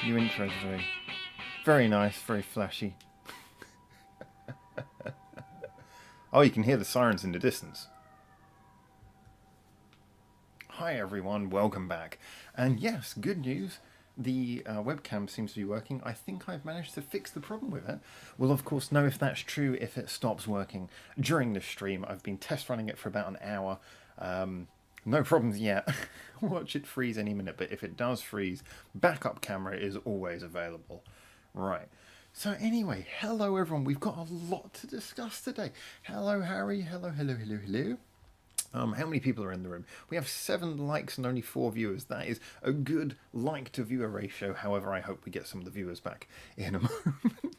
New intro is very nice, very flashy. Oh, you can hear the sirens in the distance. Hi everyone, welcome back. And yes, good news. The webcam seems to be working. I think I've managed to fix the problem with it. We'll of course know if that's true if it stops working during the stream. I've been test running it for about an hour. No problems yet. Watch it freeze any minute, but if it does freeze, backup camera is always available. Right. So anyway, hello everyone. We've got a lot to discuss today. Hello Harry. Hello. How many people are in the room? We have 7 likes and only 4 viewers. That is a good like to viewer ratio. However, I hope we get some of the viewers back in a moment.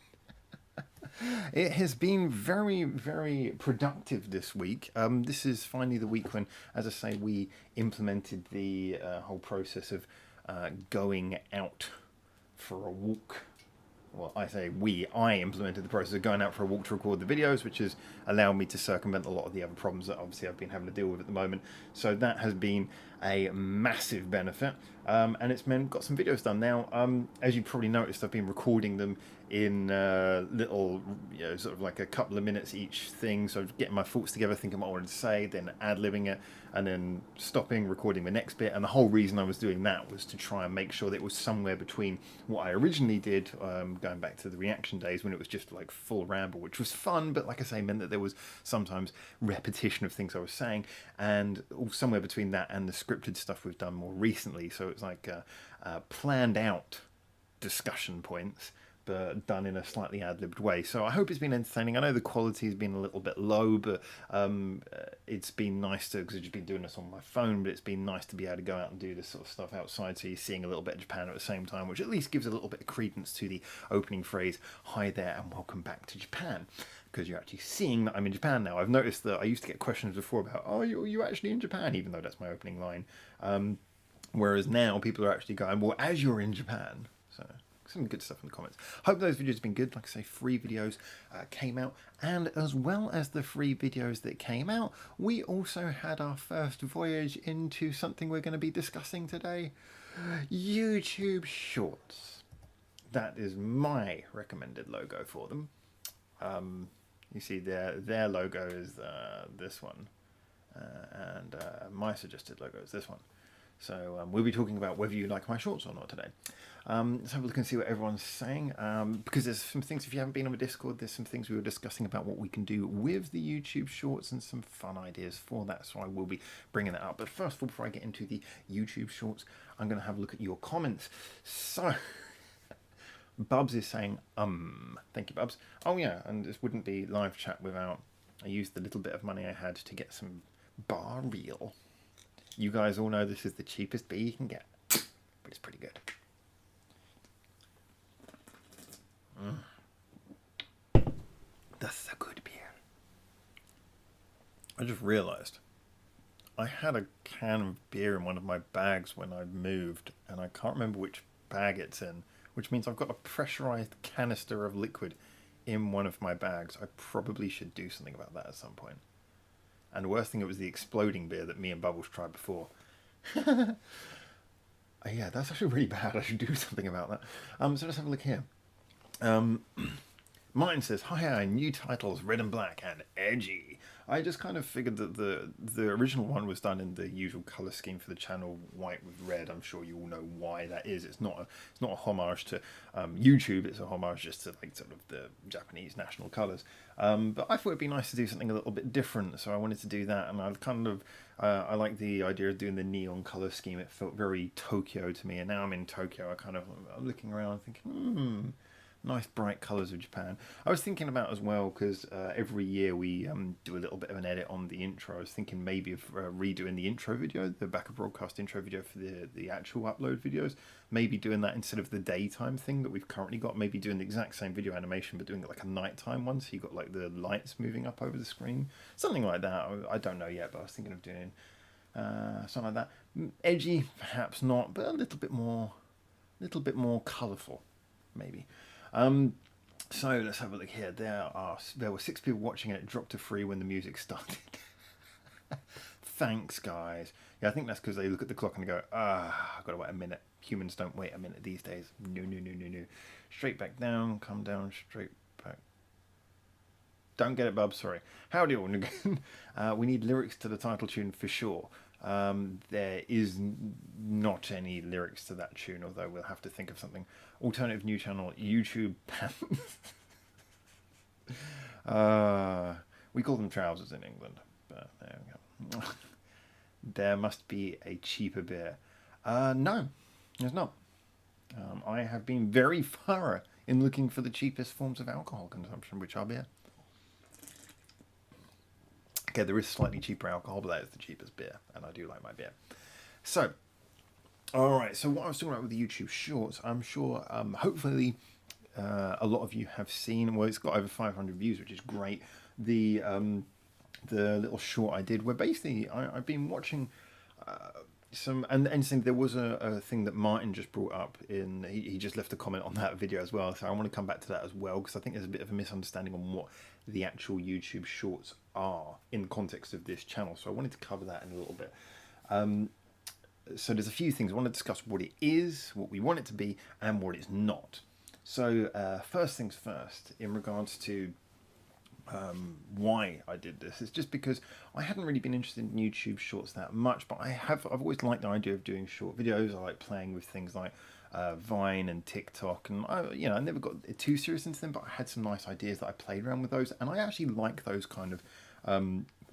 It has been very, very productive this week. This is finally the week when, as I say, we implemented the whole process of going out for a walk. Well, I implemented the process of going out for a walk to record the videos, which has allowed me to circumvent a lot of the other problems that obviously I've been having to deal with at the moment. So that has been a massive benefit, and it's got some videos done now. As you probably noticed, I've been recording them in little, sort of like a couple of minutes each thing. So getting my thoughts together, thinking what I wanted to say, then ad-libbing it, and then stopping, recording the next bit. And the whole reason I was doing that was to try and make sure that it was somewhere between what I originally did, going back to the reaction days when it was just like full ramble, which was fun, but like I say, meant that there was sometimes repetition of things I was saying, and somewhere between that and the scripted stuff we've done more recently. So it's like planned out discussion points, but done in a slightly ad-libbed way. So I hope it's been entertaining. I know the quality's been a little bit low, but it's been nice to, because I've just been doing this on my phone, but it's been nice to be able to go out and do this sort of stuff outside, so you're seeing a little bit of Japan at the same time, which at least gives a little bit of credence to the opening phrase, hi there and welcome back to Japan, because you're actually seeing that I'm in Japan now. I've noticed that I used to get questions before about, oh, are you actually in Japan, even though that's my opening line. Whereas now people are actually going, well, as you're in Japan. So some good stuff in the comments. Hope those videos have been good. Like I say, free videos came out, and as well as the free videos that came out, we also had our first voyage into something we're going to be discussing today: YouTube Shorts. That is my recommended logo for them. You see their logo is this one, and my suggested logo is this one. So we'll be talking about whether you like my shorts or not today. Let's have a look and see what everyone's saying, because there's some things, if you haven't been on the Discord, there's some things we were discussing about what we can do with the YouTube Shorts and some fun ideas for that, so I will be bringing that up. But first of all, before I get into the YouTube Shorts, I'm going to have a look at your comments. So Bubs is saying, thank you, Bubs. Oh yeah, and this wouldn't be live chat without, I used the little bit of money I had to get some bar reel. You guys all know this is the cheapest beer you can get, but it's pretty good. That's a good beer. I just realised I had a can of beer in one of my bags when I moved, and I can't remember which bag it's in, which means I've got a pressurised canister of liquid in one of my bags. I probably should do something about that at some point. And the worst thing, it was the exploding beer that me and Bubbles tried before. Yeah, that's actually really bad. I should do something about that. So let's have a look here. Mine says, hi, new titles, red and black, and edgy. I just kind of figured that the original one was done in the usual colour scheme for the channel, white with red. I'm sure you all know why that is. It's not a homage to YouTube. It's a homage just to like sort of the Japanese national colours. But I thought it'd be nice to do something a little bit different, so I wanted to do that. And I kind of I like the idea of doing the neon colour scheme. It felt very Tokyo to me, and now I'm in Tokyo. I'm looking around thinking, nice bright colours of Japan. I was thinking about as well, because every year we do a little bit of an edit on the intro. I was thinking maybe of redoing the intro video, the back of broadcast intro video for the actual upload videos. Maybe doing that instead of the daytime thing that we've currently got. Maybe doing the exact same video animation, but doing it like a nighttime one, so you got like the lights moving up over the screen. Something like that. I don't know yet, but I was thinking of doing something like that. Edgy, perhaps not, but a little bit more colourful, maybe. So let's have a look here. There were 6 people watching and it dropped to 3 when the music started. Thanks, guys. Yeah, I think that's because they look at the clock and go, I've got to wait a minute. Humans don't wait a minute these days. No. Straight back down, come down, straight back. Don't get it, bub, sorry. Howdy all again. We need lyrics to the title tune for sure. There is not any lyrics to that tune, although we'll have to think of something. Alternative new channel, YouTube pants. We call them trousers in England, but there we go. There must be a cheaper beer. No, there's not. I have been very thorough in looking for the cheapest forms of alcohol consumption, which are beer. Okay, there is slightly cheaper alcohol, but that is the cheapest beer, and I do like my beer. So, alright, so what I was talking about with the YouTube Shorts, I'm sure, hopefully, a lot of you have seen, well, it's got over 500 views, which is great, the little short I did, where basically I've been watching and there was a thing that Martin just brought up he just left a comment on that video as well, so I want to come back to that as well, because I think there's a bit of a misunderstanding on what the actual YouTube Shorts are in the context of this channel, so I wanted to cover that in a little bit. So there's a few things. I want to discuss what it is, what we want it to be, and what it's not. So first things first, in regards to why I did this, it's just because I hadn't really been interested in YouTube Shorts that much, but I've always liked the idea of doing short videos. I like playing with things like Vine and TikTok, and I never got too serious into them, but I had some nice ideas that I played around with those, and I actually like those kind of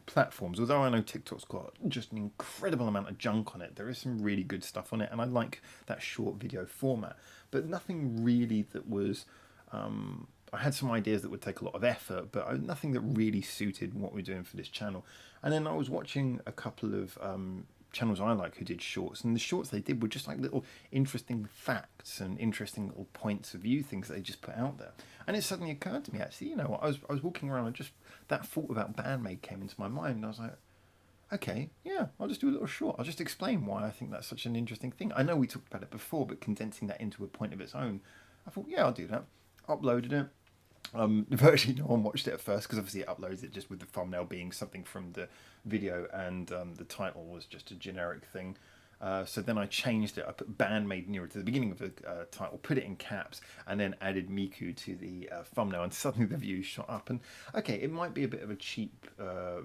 platforms. Although I know TikTok's got just an incredible amount of junk on it, there is some really good stuff on it, and I like that short video format, but nothing really that was I had some ideas that would take a lot of effort, but nothing that really suited what we're doing for this channel. And then I was watching a couple of channels I like who did shorts, and the shorts they did were just like little interesting facts and interesting little points of view, things that they just put out there. And it suddenly occurred to me, actually, you know what, I was walking around and just that thought about Bandmade came into my mind, and I was like, okay, yeah, I'll just do a little short. I'll just explain why I think that's such an interesting thing. I know we talked about it before, but condensing that into a point of its own, I thought, yeah, I'll do that. Uploaded it. Virtually no one watched it at first, because obviously it uploads it just with the thumbnail being something from the video, and the title was just a generic thing. So then I changed it. I put Bandmade nearer to the beginning of the title, put it in caps, and then added Miku to the thumbnail, and suddenly the views shot up. And okay, it might be a bit of a cheap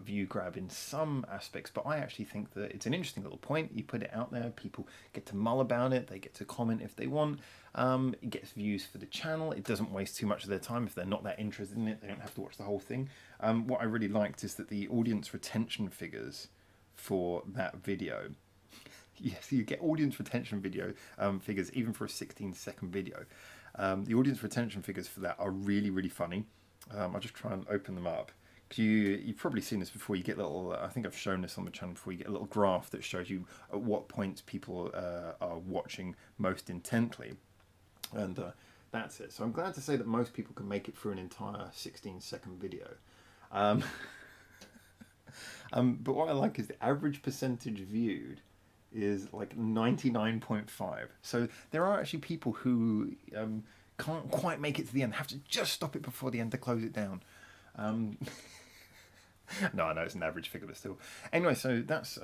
view grab in some aspects, but I actually think that it's an interesting little point. You put it out there, people get to mull about it, they get to comment if they want. It gets views for the channel. It doesn't waste too much of their time. If they're not that interested in it, they don't have to watch the whole thing. What I really liked is that the audience retention figures for that video, yes, you get audience retention figures even for a 16-second video. The audience retention figures for that are really, really funny. I'll just try and open them up. You've probably seen this before. You get little, I think I've shown this on the channel before, you get a little graph that shows you at what points people are watching most intently. And that's it. So I'm glad to say that most people can make it through an entire 16-second video. But what I like is the average percentage viewed is like 99.5. So there are actually people who can't quite make it to the end, have to just stop it before the end to close it down. No, I know it's an average figure, but still. Anyway, so that's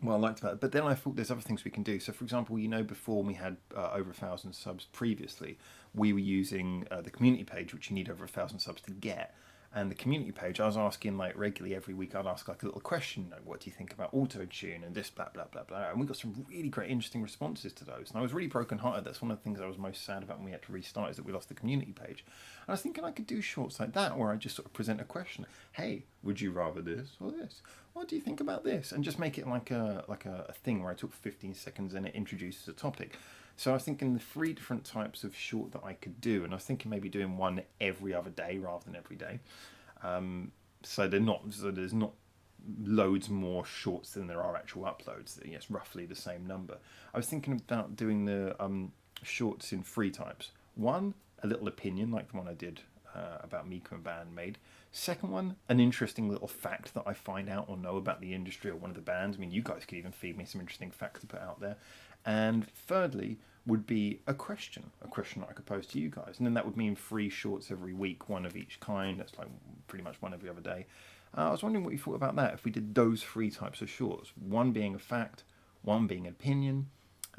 what I liked about it. But then I thought there's other things we can do. So, for example, before we had over 1,000 subs previously, we were using the community page, which you need over 1,000 subs to get. And the community page, I was asking like regularly every week, I'd ask like a little question, like, what do you think about auto-tune and this, blah, blah, blah, blah. And we got some really great, interesting responses to those. And I was really broken-hearted. That's one of the things I was most sad about when we had to restart, is that we lost the community page. And I was thinking I could do shorts like that, where I just sort of present a question. Hey, would you rather this or this? What do you think about this? And just make it like a thing where I took 15 seconds and it introduces a topic. So I was thinking the 3 different types of short that I could do, and I was thinking maybe doing one every other day rather than every day. So there's not loads more shorts than there are actual uploads. Yes, roughly the same number. I was thinking about doing the shorts in 3 types. One, a little opinion like the one I did about Mika and Bandmade. Second one, an interesting little fact that I find out or know about the industry or one of the bands. I mean, you guys could even feed me some interesting facts to put out there. And thirdly would be a question that I could pose to you guys. And then that would mean 3 shorts every week, one of each kind. That's like pretty much one every other day. I was wondering what you thought about that, if we did those 3 types of shorts. One being a fact, one being an opinion,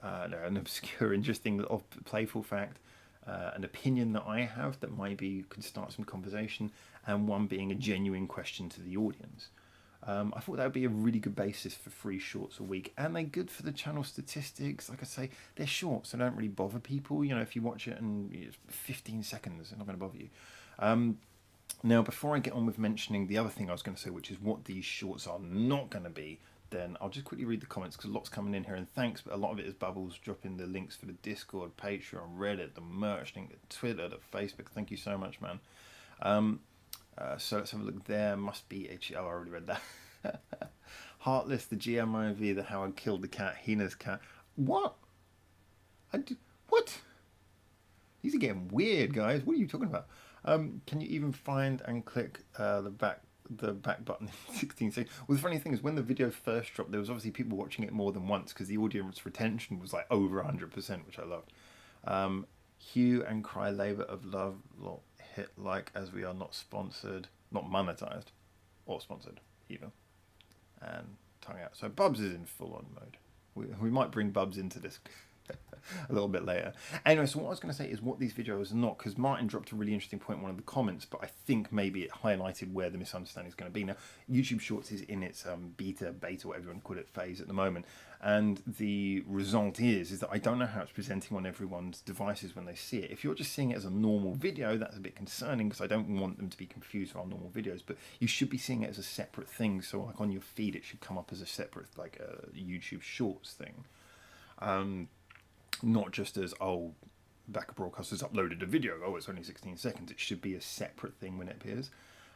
an obscure, interesting, little playful fact, an opinion that I have that maybe could start some conversation, and one being a genuine question to the audience. I thought that would be a really good basis for 3 shorts a week, and they're good for the channel statistics. Like I say, they're short, so they don't really bother people. You know, if you watch it and it's 15 seconds, they're not going to bother you. Now, before I get on with mentioning the other thing I was going to say, which is what these shorts are not going to be, then I'll just quickly read the comments, because a lot's coming in here, and thanks, but a lot of it is Bubbles dropping the links for the Discord, Patreon, Reddit, the merch link, the Twitter, the Facebook. Thank you so much, man. So let's have a look there. Must be I already read that. Heartless, the GMIV, the Howard killed the cat, Hina's cat. What? What? These are getting weird, guys. What are you talking about? Can you even find and click the back button in 16 seconds? Well, the funny thing is, when the video first dropped, there was obviously people watching it more than once, because the audience retention was like over 100%, which I loved. Hue and Cry Labour of Love hit like, as we are not sponsored, not monetized, or sponsored either. And tongue out. So Bubs is in full on mode. We might bring Bubs into this a little bit later. Anyway, so what I was going to say is what these videos are not, because Martin dropped a really interesting point in one of the comments, but I think maybe it highlighted where the misunderstanding is going to be. Now, YouTube Shorts is in its beta, whatever you want to call it, phase at the moment, and the result is that I don't know how it's presenting on everyone's devices when they see it. If you're just seeing it as a normal video, that's a bit concerning, because I don't want them to be confused with our normal videos, but you should be seeing it as a separate thing. So like on your feed, it should come up as a separate, like a YouTube Shorts thing. Not just as, oh, Backer Broadcasters uploaded a video, oh, it's only 16 seconds. It should be a separate thing when it appears.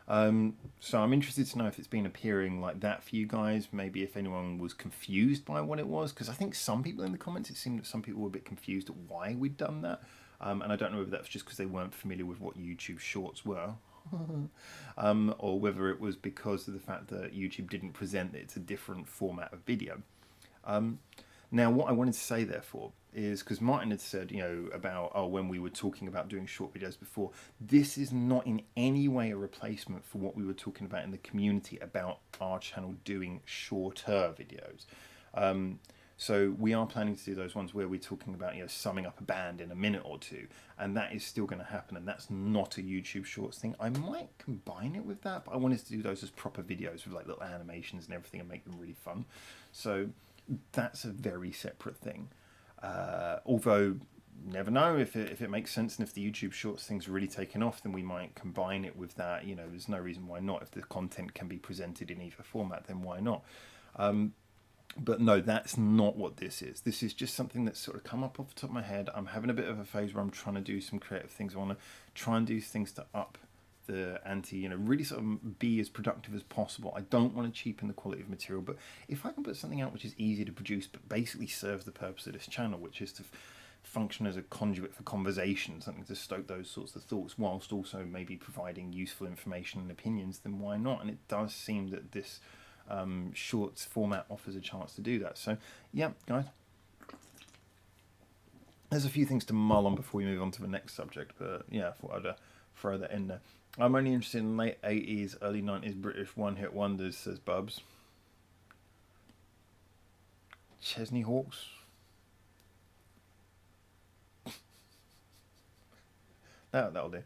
So I'm interested to know if it's been appearing like that for you guys. Maybe if anyone was confused by what it was, because I think some people in the comments, it seemed that some people were a bit confused at why we'd done that. And I don't know whether that's just because they weren't familiar with what YouTube Shorts were. Or whether it was because of the fact that YouTube didn't present that it's a different format of video. Now, what I wanted to say, therefore, is because Martin had said, you know, about, oh, when we were talking about doing short videos before, this is not in any way a replacement for what we were talking about in the community about our channel doing shorter videos. So we are planning to do those ones where we're talking about, you know, summing up a band in a minute or two, and that is still going to happen, and that's not a YouTube Shorts thing. I might combine it with that, but I wanted to do those as proper videos with like little animations and everything and make them really fun. So that's a very separate thing. Although, never know if it makes sense, and if the YouTube Shorts thing's really taken off, then we might combine it with that. You know, there's no reason why not. If the content can be presented in either format, then why not? But no, that's not what this is. This is just something that's sort of come up off the top of my head. I'm having a bit of a phase where I'm trying to do some creative things. I want to try and do things to up the ante, you know, really sort of be as productive as possible. I don't want to cheapen the quality of material, but if I can put something out which is easy to produce but basically serves the purpose of this channel, which is to function as a conduit for conversation, something to stoke those sorts of thoughts whilst also maybe providing useful information and opinions, then why not? And it does seem that this shorts format offers a chance to do that. So yeah, guys, there's a few things to mull on before we move on to the next subject, but yeah, I thought I'd throw that in there. I'm only interested in late 80s, early 90s British one-hit wonders, says Bubs. Chesney Hawks. That'll do.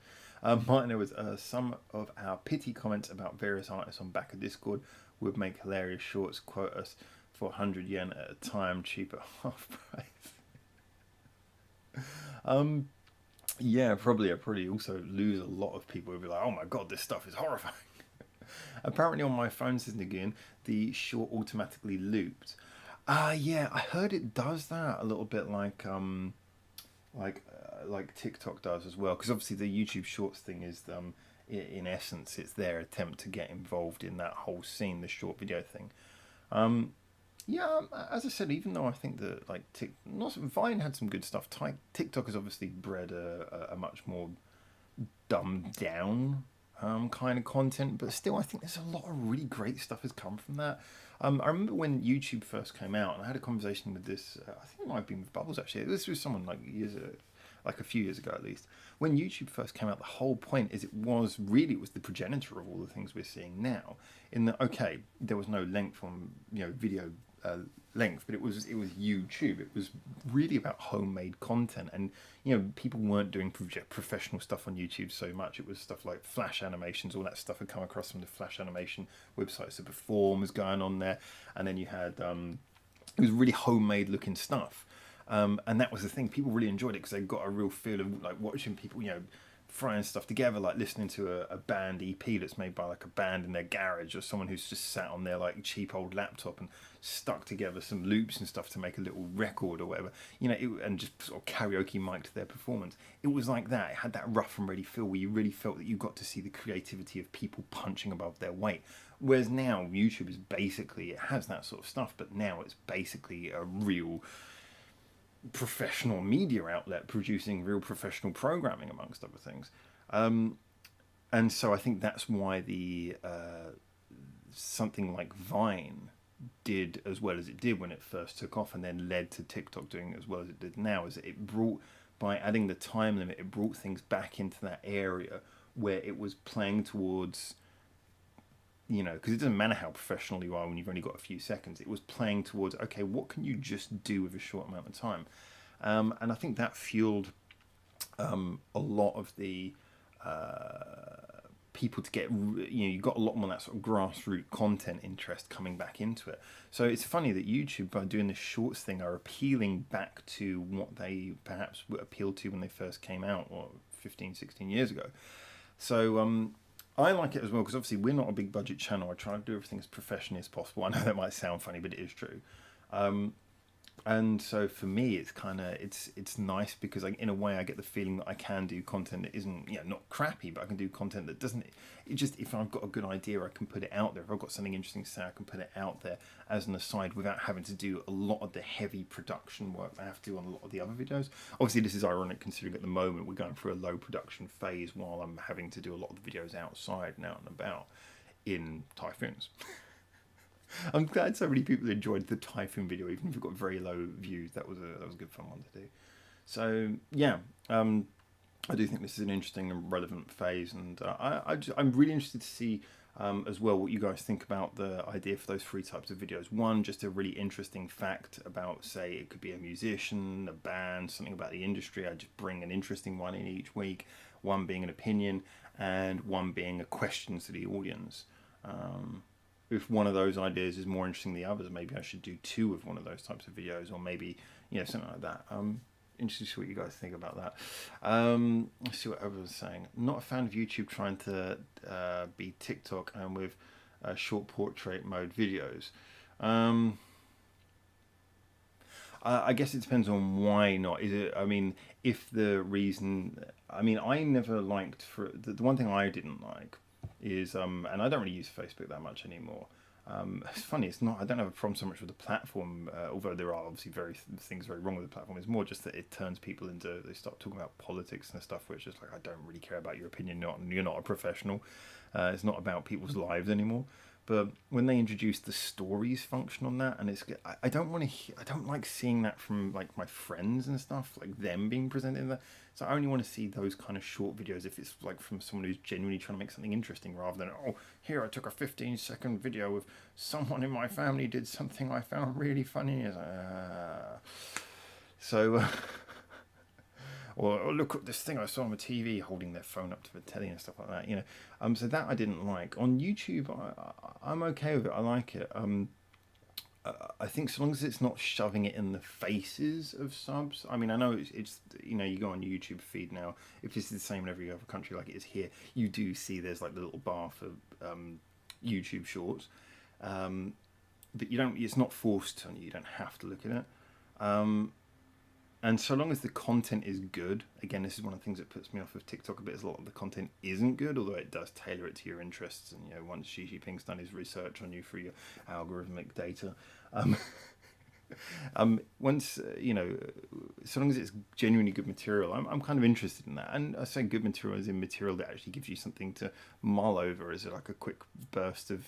Mine, there was some of our pity comments about various artists on back of Discord would make hilarious shorts, quote us for 100 yen at a time, cheap at half price. Yeah, probably. I probably also lose a lot of people who'll be like, oh my god, this stuff is horrifying. Apparently on my phone, says Nagoon, the short automatically looped. Yeah, I heard it does that a little bit like TikTok does as well. Because obviously the YouTube Shorts thing is, in essence, it's their attempt to get involved in that whole scene, the short video thing. Yeah, as I said, even though I think that like Vine had some good stuff, TikTok has obviously bred a much more dumbed down kind of content, but still, I think there's a lot of really great stuff has come from that. I remember when YouTube first came out, and I had a conversation with this. I think it might have been with Bubbles actually. This was someone like like a few years ago at least. When YouTube first came out, the whole point is it was the progenitor of all the things we're seeing now. In that, okay, there was no length on video length, but it was YouTube. It was really about homemade content, and people weren't doing professional stuff on YouTube so much. It was stuff like Flash animations, all that stuff had come across from the Flash animation websites. So Perform was going on there, and then you had it was really homemade looking stuff. And that was the thing. People really enjoyed it because they got a real feel of like watching people, throwing stuff together, like listening to a band EP that's made by like a band in their garage, or someone who's just sat on their like cheap old laptop and stuck together some loops and stuff to make a little record or whatever, and just sort of karaoke mic'd their performance. It was like that. It had that rough and ready feel where you really felt that you got to see the creativity of people punching above their weight. Whereas now YouTube is basically, it has that sort of stuff, but now it's basically a real professional media outlet producing real professional programming, amongst other things. And so I think that's why the something like Vine did as well as it did when it first took off, and then led to TikTok doing as well as it did now, is that it brought, by adding the time limit, it brought things back into that area where it was playing towards, because it doesn't matter how professional you are when you've only got a few seconds. It was playing towards, okay, what can you just do with a short amount of time? And I think that fueled a lot of the people to get, you got a lot more of that sort of grassroots content interest coming back into it. So it's funny that YouTube, by doing this shorts thing, are appealing back to what they perhaps were appealed to when they first came out, or 15, 16 years ago. So, I like it as well because obviously we're not a big budget channel. I try to do everything as professionally as possible. I know that might sound funny, but it is true. And so for me, it's kind of it's nice because in a way I get the feeling that I can do content that isn't not crappy, but I can do content that doesn't. It just, if I've got a good idea, I can put it out there. If I've got something interesting to say, I can put it out there as an aside without having to do a lot of the heavy production work I have to do on a lot of the other videos. Obviously, this is ironic considering at the moment we're going through a low production phase while I'm having to do a lot of the videos outside and out and about in typhoons. I'm glad so many people enjoyed the typhoon video, even if it got very low views. That was a good fun one to do. So yeah, I do think this is an interesting and relevant phase, and I'm really interested to see as well what you guys think about the idea for those three types of videos. One, just a really interesting fact about, say, it could be a musician, a band, something about the industry. I just bring an interesting one in each week. One being an opinion, and one being a question to the audience. If one of those ideas is more interesting than the others, maybe I should do two of one of those types of videos, or maybe something like that. Interested to see what you guys think about that. Let's see what everyone's saying. Not a fan of YouTube trying to be TikTok and with short portrait mode videos. I guess it depends on why not. Is it? I mean, if the reason. I mean, I never liked the one thing I didn't like is and I don't really use Facebook that much anymore. It's funny, it's not, I don't have a problem so much with the platform, although there are obviously things very wrong with the platform. It's more just that it turns people into, they start talking about politics and stuff, where it's just like, I don't really care about your opinion, you're not a professional. It's not about people's lives anymore. But when they introduced the stories function on that, and I don't like seeing that from like my friends and stuff, like them being presented in that. So I only want to see those kind of short videos if it's like from someone who's genuinely trying to make something interesting, rather than, oh, here I took a 15-second video of someone in my family did something I found really funny. So or oh, look at this thing I saw on the TV, holding their phone up to the telly and stuff like that. So that I didn't like. On YouTube, I'm okay with it. I like it. I think so long as it's not shoving it in the faces of subs. I mean, I know it's you go on YouTube feed now. If this is the same in every other country like it is here, you do see there's like the little bar for YouTube Shorts, but you don't. It's not forced on you. You don't have to look at it. And so long as the content is good, again, this is one of the things that puts me off of TikTok a bit. Is a lot of the content isn't good, although it does tailor it to your interests. And once Xi Jinping's done his research on you through your algorithmic data, once so long as it's genuinely good material, I'm kind of interested in that. And I say good material as in material that actually gives you something to mull over. Is it like a quick burst of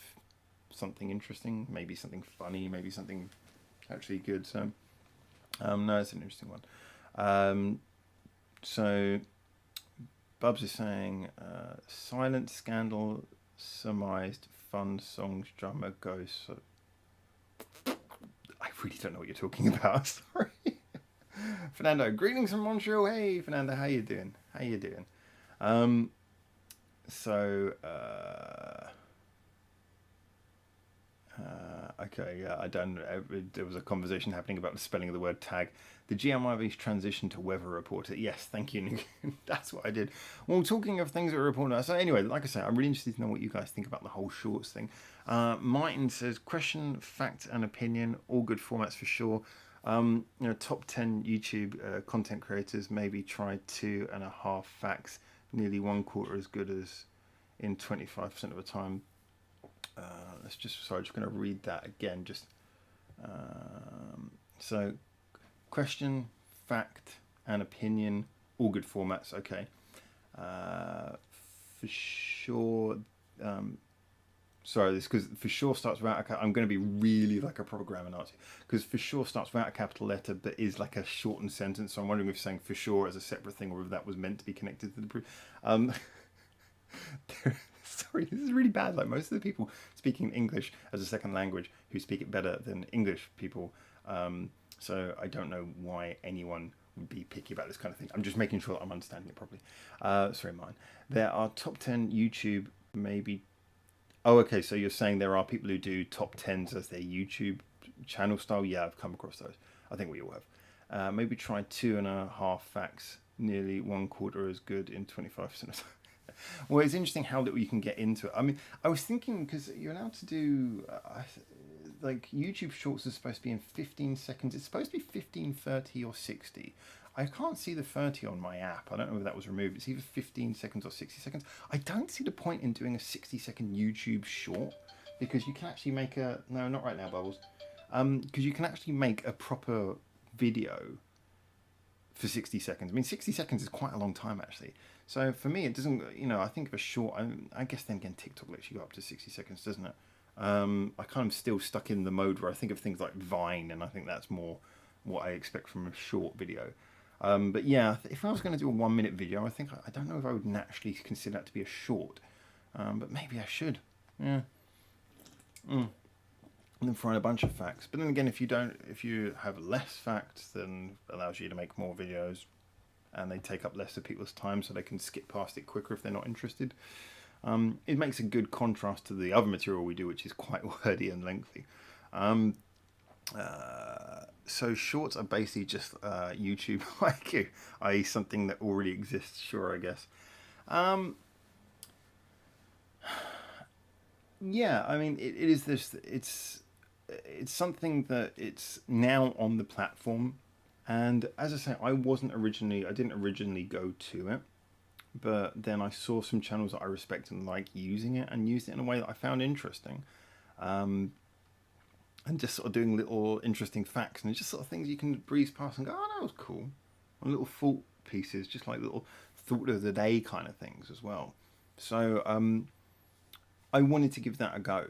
something interesting, maybe something funny, maybe something actually good? So. No, it's an interesting one. So, Bubs is saying, silent scandal, surmised, fun songs, drummer, ghost. So... I really don't know what you're talking about. Sorry. Fernando, greetings from Montreal. Hey, Fernando, how you doing? Okay, yeah, I don't. There was a conversation happening about the spelling of the word tag. The GMIV's transition to weather reporter. Yes, thank you, Nick. That's what I did. Well, talking of things that are reported. So anyway, like I say, I'm really interested to know what you guys think about the whole shorts thing. Martin says, question, fact, and opinion. All good formats for sure. Top 10 YouTube content creators. Maybe try 2.5 facts. Nearly 1/4 as good as in 25% of the time. I'm just going to read that again. So, question, fact, and opinion, all good formats. Okay, for sure. Sorry, this because for sure starts without. I'm going to be really like a proper grammar Nazi because for sure starts without a capital letter, but is like a shortened sentence. So I'm wondering if saying for sure as a separate thing or if that was meant to be connected to the proof. Sorry, this is really bad. Like most of the people speaking English as a second language who speak it better than English people. So I don't know why anyone would be picky about this kind of thing. I'm just making sure that I'm understanding it properly. Sorry, mine. There are top 10 YouTube, maybe. Oh, okay. So you're saying there are people who do top 10s as their YouTube channel style? Yeah, I've come across those. I think we all have. Maybe try 2.5 facts. Nearly 1/4 as good in 25% of time. Well, it's interesting how that you can get into it. I mean, I was thinking because you're allowed to do like YouTube Shorts is supposed to be in 15 seconds. It's supposed to be 15, 30, or 60. I can't see the 30 on my app. I don't know if that was removed. It's either 15 seconds or 60 seconds. I don't see the point in doing a 60-second YouTube Short because you can actually make a... No, not right now, Bubbles. Because you can actually make a proper video for 60 seconds. I mean, 60 seconds is quite a long time, actually. So for me, it doesn't, I think of a short, I guess then again, TikTok lets you go up to 60 seconds, doesn't it? I kind of still stuck in the mode where I think of things like Vine, and I think that's more what I expect from a short video. But yeah, if I was going to do a 1-minute video, I don't know if I would naturally consider that to be a short. But maybe I should. Yeah. And then find a bunch of facts. But then again, if you have less facts, then it allows you to make more videos. And they take up less of people's time so they can skip past it quicker if they're not interested. It makes a good contrast to the other material we do, which is quite wordy and lengthy. So shorts are basically just YouTube IQ, i.e. something that already exists, sure, I guess. Yeah, I mean, it is this, it's something that it's now on the platform. And as I say, I didn't originally go to it, but then I saw some channels that I respect and like using it and used it in a way that I found interesting. And just sort of doing little interesting facts and it's just sort of things you can breeze past and go, oh, that was cool. And little thought pieces, just like little thought of the day kind of things as well. So I wanted to give that a go.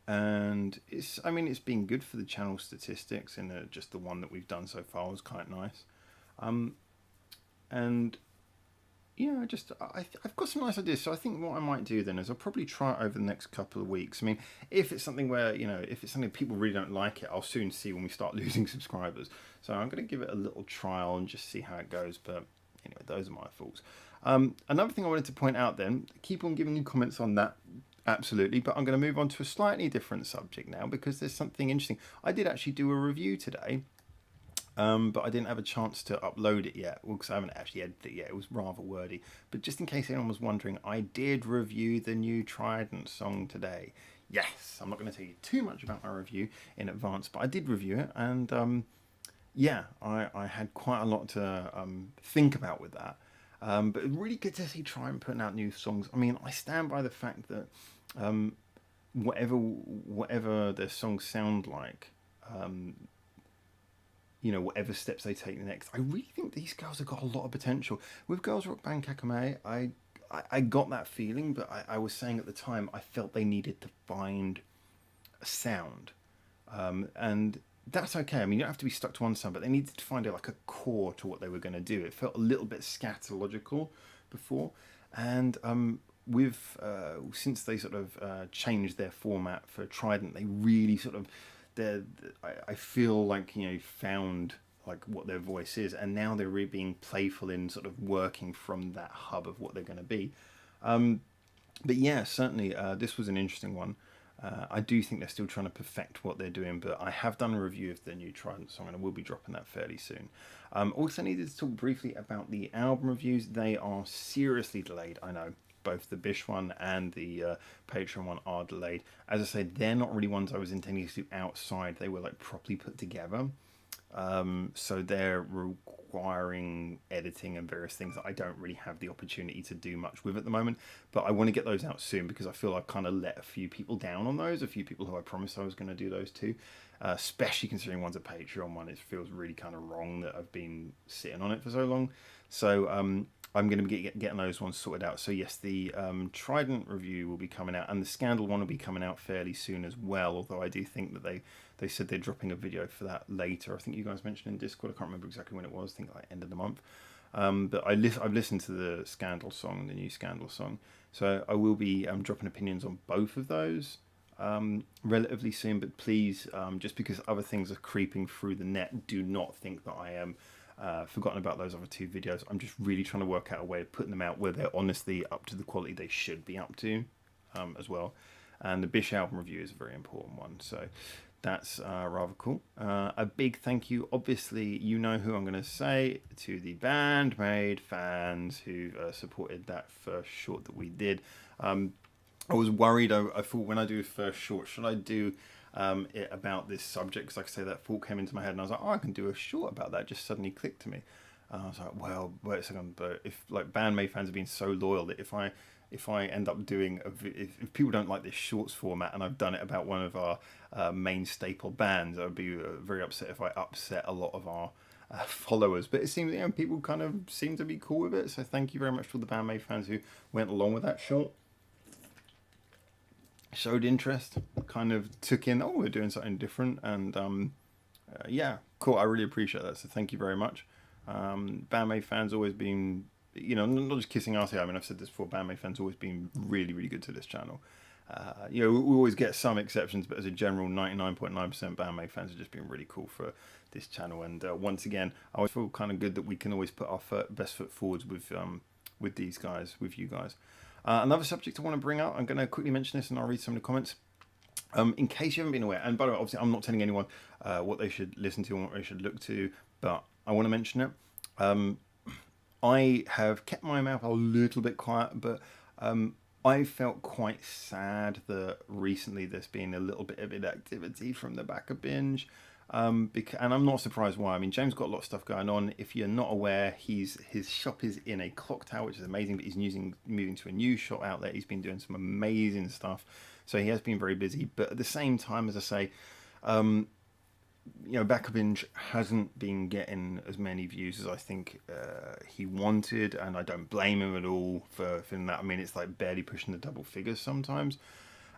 And it's been good for the channel statistics, and just the one that we've done so far was quite nice. And yeah, I've got some nice ideas. So I think what I might do then is I'll probably try it over the next couple of weeks. I mean, if it's something where, if it's something people really don't like it, I'll soon see when we start losing subscribers. So I'm going to give it a little trial and just see how it goes. But Anyway, those are my thoughts. Another thing I wanted to point out then, keep on giving you comments on that, absolutely, but I'm going to move on to a slightly different subject now because there's something interesting. I did actually do a review today, but I didn't have a chance to upload it yet, because I haven't actually edited it yet. It was rather wordy. But just in case anyone was wondering, I did review the new Trident song today. Yes, I'm not going to tell you too much about my review in advance, but I did review it, and yeah, I had quite a lot to think about with that. But really good to see Trident putting out new songs. I mean, I stand by the fact that whatever their songs sound like, whatever steps they take next, I really think these girls have got a lot of potential. With Girls Rock Band Kakame, I got that feeling, but I was saying at the time I felt they needed to find a sound, and that's okay. I mean, you don't have to be stuck to one sound, but they needed to find like a core to what they were going to do. It felt a little bit scatological before, and with since they sort of changed their format for Trident, they really sort of I feel like found like what their voice is, and now they're really being playful in sort of working from that hub of what they're going to be. But yeah, certainly this was an interesting one. I do think they're still trying to perfect what they're doing, but I have done a review of the new Trident song, and I will be dropping that fairly soon. Also needed to talk briefly about the album reviews. They are seriously delayed, I know. Both the Bish one and the Patreon one are delayed. As I said, they're not really ones I was intending to do outside. They were like properly put together. So they're requiring editing and various things that I don't really have the opportunity to do much with at the moment. But I want to get those out soon because I feel I've kind of let a few people down on those. A few people who I promised I was going to do those too. Especially considering one's a Patreon one. It feels really kind of wrong that I've been sitting on it for so long. So I'm going to be getting those ones sorted out. So yes, the Trident review will be coming out, and the Scandal one will be coming out fairly soon as well. Although I do think that they said they're dropping a video for that later. I think you guys mentioned in Discord. I can't remember exactly when it was. I think like end of the month. But I've listened to the Scandal song, the new Scandal song. So I will be dropping opinions on both of those relatively soon. But please, just because other things are creeping through the net, do not think that I am forgotten about those other two videos. I'm just really trying to work out a way of putting them out where they're honestly up to the quality they should be up to as well. And the Bish album review is a very important one. So that's rather cool. A big thank you, obviously, you know who I'm going to say, to the Bandmade fans who supported that first short that we did. I was worried. I thought when I do a first short, should I do it about this subject? Because like I say, that thought came into my head, and I was like, oh, I can do a short about that. It just suddenly clicked to me. I was like, well, wait a second. But if like Bandmade fans have been so loyal that if I end up doing if people don't like this shorts format and I've done it about one of our main staple bands, I would be very upset if I upset a lot of our followers. But it seems people kind of seem to be cool with it. So thank you very much to all the Bandmade fans who went along with that short. Showed interest, kind of took in, oh, we're doing something different, and yeah, cool. I really appreciate that. So thank you very much. Bandmade fans always been, not just kissing ass here. I mean, I've said this before. Bandmade fans always been really, really good to this channel. We always get some exceptions, but as a general, 99.9% Bandmade fans have just been really cool for this channel. And once again, I always feel kind of good that we can always put our best foot forwards with these guys, with you guys. Another subject I want to bring up, I'm going to quickly mention this and I'll read some of the comments. In case you haven't been aware, and by the way, obviously I'm not telling anyone what they should listen to and what they should look to, but I want to mention it. I have kept my mouth a little bit quiet, but I felt quite sad that recently there's been a little bit of inactivity from the Backer Binge. And I'm not surprised why. I mean, James got a lot of stuff going on. If you're not aware, his shop is in a clock tower, which is amazing, but he's moving to a new shop outlet. He's been doing some amazing stuff. So he has been very busy. But at the same time, as I say, Backer Binge hasn't been getting as many views as I think he wanted, and I don't blame him at all for that. I mean, it's like barely pushing the double figures sometimes.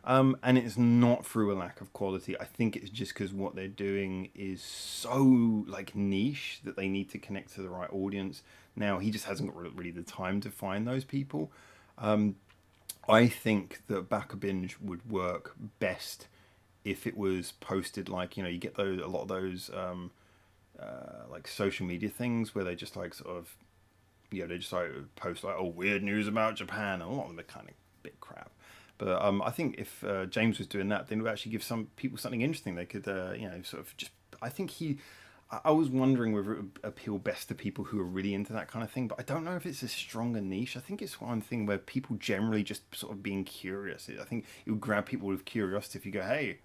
And it's not through a lack of quality. I think it's just because what they're doing is so like niche that they need to connect to the right audience. Now, he just hasn't got really the time to find those people. I think that Backer Binge would work best if it was posted like, you get a lot of those like social media things where they just like sort of they just like post like, oh, weird news about Japan. And a lot of them are kind of bit crap. But I think if James was doing that, then it would actually give some people something interesting. They could, sort of just. I think he. I was wondering whether it would appeal best to people who are really into that kind of thing, but I don't know if it's a stronger niche. I think it's one thing where people generally just sort of being curious. I think it would grab people with curiosity if you go, hey,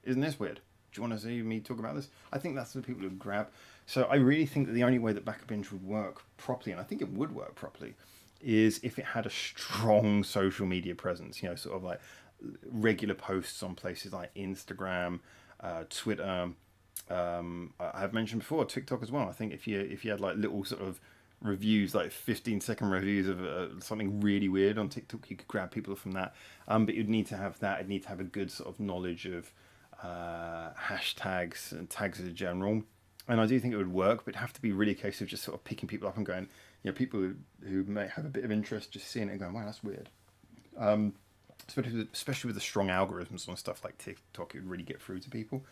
isn't this weird? Do you want to see me talk about this? I think that's the people who grab. So I really think that the only way that Back a Binge would work properly, and I think it would work properly, is if it had a strong social media presence, sort of like regular posts on places like Instagram, Twitter. I've mentioned before TikTok as well. I think if you had like little sort of reviews, like 15-second reviews of something really weird on TikTok, you could grab people from that. But you'd need to have that. It'd need to have a good sort of knowledge of hashtags and tags in general. And I do think it would work, but it'd have to be really a case of just sort of picking people up and going, people who may have a bit of interest, just seeing it and going, wow, that's weird. Especially with the strong algorithms on stuff like TikTok, it would really get through to people.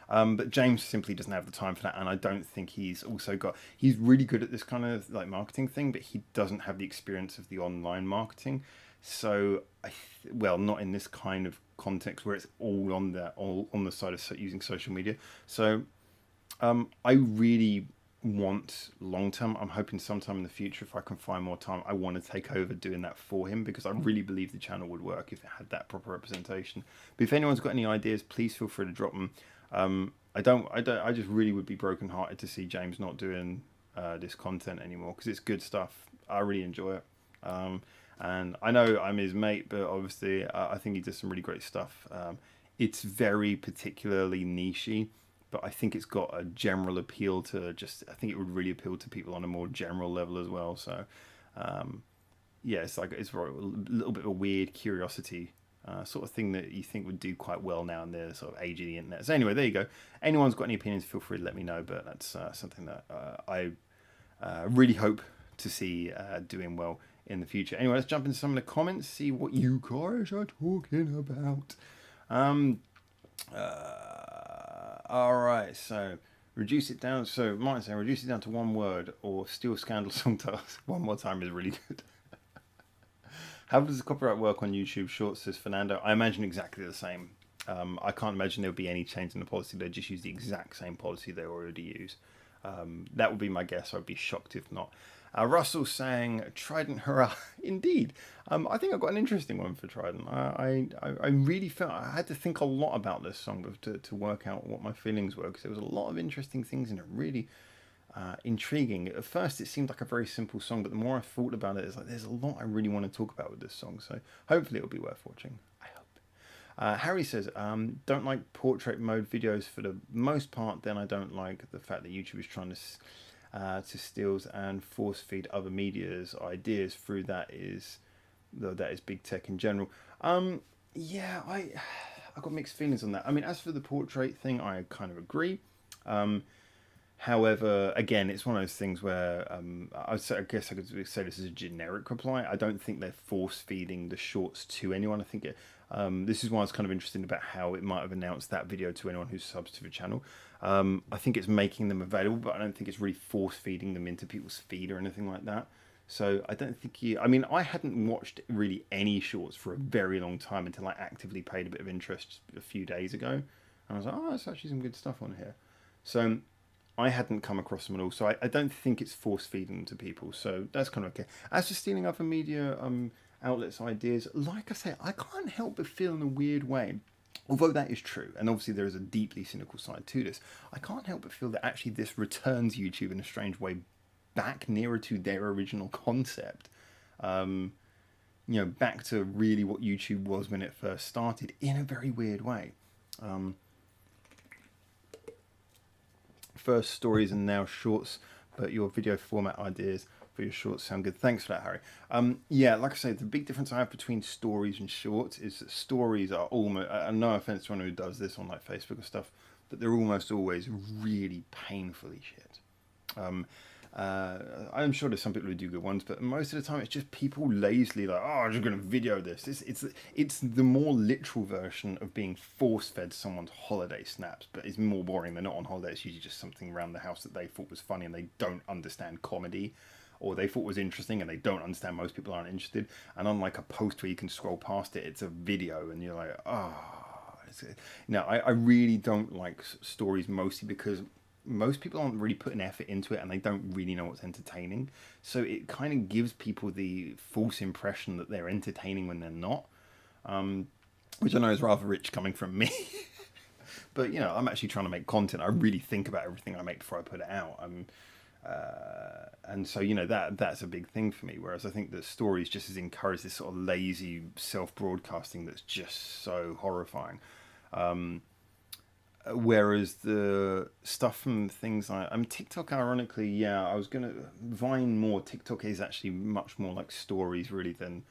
But James simply doesn't have the time for that, and I don't think he's really good at this kind of like marketing thing, but he doesn't have the experience of the online marketing. So, not in this kind of context where it's all on the side of using social media. So, I really want long term. I'm hoping sometime in the future, if I can find more time, I want to take over doing that for him, because I really believe the channel would work if it had that proper representation. But if anyone's got any ideas, please feel free to drop them. I just really would be brokenhearted to see James not doing this content anymore, because it's good stuff. I really enjoy it. And I know I'm his mate, but obviously I think he does some really great stuff. It's very particularly nichey, but I think it's got a general appeal to I think it would really appeal to people on a more general level as well. So, it's a little bit of a weird curiosity sort of thing that you think would do quite well now in the sort of age of the internet. So anyway, there you go. Anyone's got any opinions, feel free to let me know, but that's something that I really hope to see doing well in the future. Anyway, let's jump into some of the comments, see what you guys are talking about. All right, so reduce it down. So Martin saying reduce it down to one word, or steal scandal song titles one more time is really good. How does the copyright work on YouTube Shorts, says Fernando? I imagine exactly the same. I can't imagine there would be any change in the policy. They'd just use the exact same policy they already use. That would be my guess. I'd be shocked if not. Russell saying Trident hurrah. Indeed. I think I've got an interesting one for Trident. I really felt I had to think a lot about this song to work out what my feelings were, because there was a lot of interesting things in it. Really intriguing. At first it seemed like a very simple song, but the more I thought about it, it's like there's a lot I really want to talk about with this song. So hopefully it'll be worth watching. I hope. Harry says, don't like portrait mode videos for the most part. Then I don't like the fact that YouTube is trying to steal and force feed other media's ideas through that is big tech in general. I've got mixed feelings on that. I mean, as for the portrait thing, I kind of agree. However, again, it's one of those things where I guess I could say this is a generic reply. I don't think they're force feeding the shorts to anyone. I think this is why it's kind of interesting about how it might have announced that video to anyone who subs to the channel. I think it's making them available, but I don't think it's really force feeding them into people's feed or anything like that. So I don't think I hadn't watched really any shorts for a very long time until I actively paid a bit of interest a few days ago. And I was like, oh, there's actually some good stuff on here. So I hadn't come across them at all, so I don't think it's force feeding them to people. So that's kind of okay. As for stealing other media outlets' ideas, like I say, I can't help but feel in a weird way, although that is true, and obviously there is a deeply cynical side to this, I can't help but feel that actually this returns YouTube in a strange way back nearer to their original concept. Back to really what YouTube was when it first started, in a very weird way. First stories and now shorts, but your video format ideas for your shorts sound good. Thanks for that, Harry. Like I say, the big difference I have between stories and shorts is that stories are almost, no offense to anyone who does this on like Facebook or stuff, but they're almost always really painfully shit. I'm sure there's some people who do good ones, but most of the time it's just people lazily like, oh, I'm just going to video this. It's the more literal version of being force-fed someone's holiday snaps, but it's more boring. They're not on holiday. It's usually just something around the house that they thought was funny and they don't understand comedy or they thought was interesting and they don't understand most people aren't interested. And unlike a post where you can scroll past it, it's a video and you're like, oh. No, I really don't like stories, mostly because most people aren't really putting effort into it and they don't really know what's entertaining. So it kind of gives people the false impression that they're entertaining when they're not, which I know is rather rich coming from me. But, you know, I'm actually trying to make content. I really think about everything I make before I put it out. And so, you know, that's a big thing for me. Whereas I think that stories just has encouraged this sort of lazy self-broadcasting that's just so horrifying. Whereas the stuff from things like TikTok, ironically, yeah, I was gonna Vine more. TikTok is actually much more like stories, really, than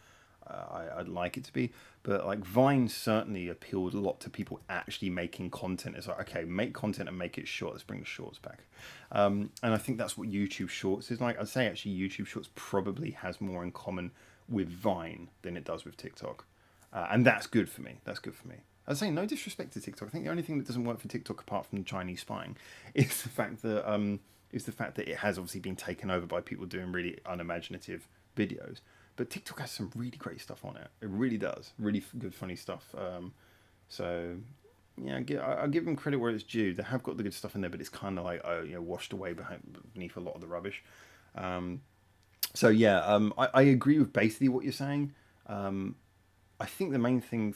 I'd like it to be. But like Vine certainly appealed a lot to people actually making content. It's like, okay, make content and make it short. Let's bring the shorts back. And I think that's what YouTube Shorts is like. I'd say actually YouTube Shorts probably has more in common with Vine than it does with TikTok, and that's good for me. That's good for me. I'd say no disrespect to TikTok. I think the only thing that doesn't work for TikTok, apart from Chinese spying, is the fact that it has obviously been taken over by people doing really unimaginative videos. But TikTok has some really great stuff on it. It really does. Really good, funny stuff. So, yeah, I'll give them credit where it's due. They have got the good stuff in there, but it's kind of like, washed away beneath a lot of the rubbish. So, yeah, I agree with basically what you're saying. I think the main thing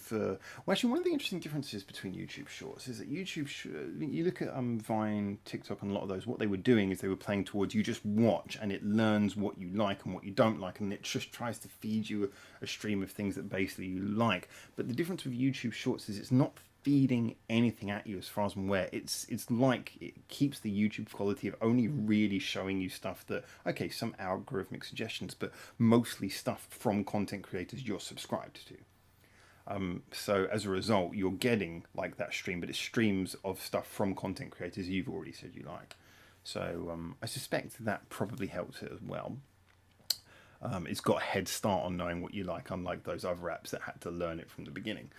actually, one of the interesting differences between YouTube Shorts is that you look at Vine, TikTok, and a lot of those, what they were doing is they were playing towards you just watch and it learns what you like and what you don't like, and it just tries to feed you a stream of things that basically you like. But the difference with YouTube Shorts is it's not feeding anything at you as far as I'm aware. It's like it keeps the YouTube quality of only really showing you stuff that, okay, some algorithmic suggestions, but mostly stuff from content creators you're subscribed to. So as a result, you're getting like that stream, but it's streams of stuff from content creators you've already said you like. So I suspect that probably helps it as well. It's got a head start on knowing what you like, unlike those other apps that had to learn it from the beginning.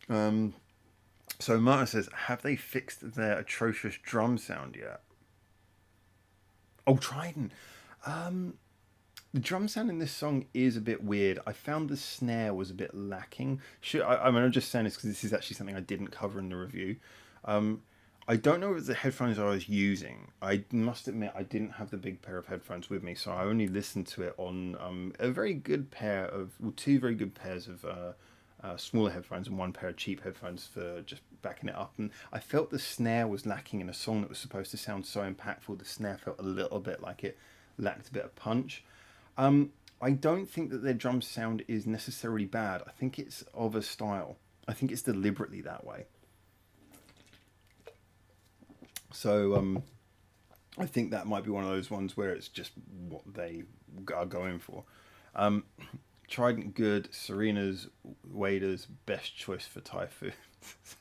So Martin says, have they fixed their atrocious drum sound yet? Oh, Trident. The drum sound in this song is a bit weird. I found the snare was a bit lacking. I'm just saying this because this is actually something I didn't cover in the review. I don't know if it's the headphones I was using. I must admit I didn't have the big pair of headphones with me, so I only listened to it on two very good pairs of smaller headphones and one pair of cheap headphones for just backing it up. And I felt the snare was lacking in a song that was supposed to sound so impactful. The snare felt a little bit like it lacked a bit of punch. I don't think that their drum sound is necessarily bad. I think it's of a style. I think it's deliberately that way. So I think that might be one of those ones where it's just what they are going for. Trident good, Serena's Wader's best choice for Thai food.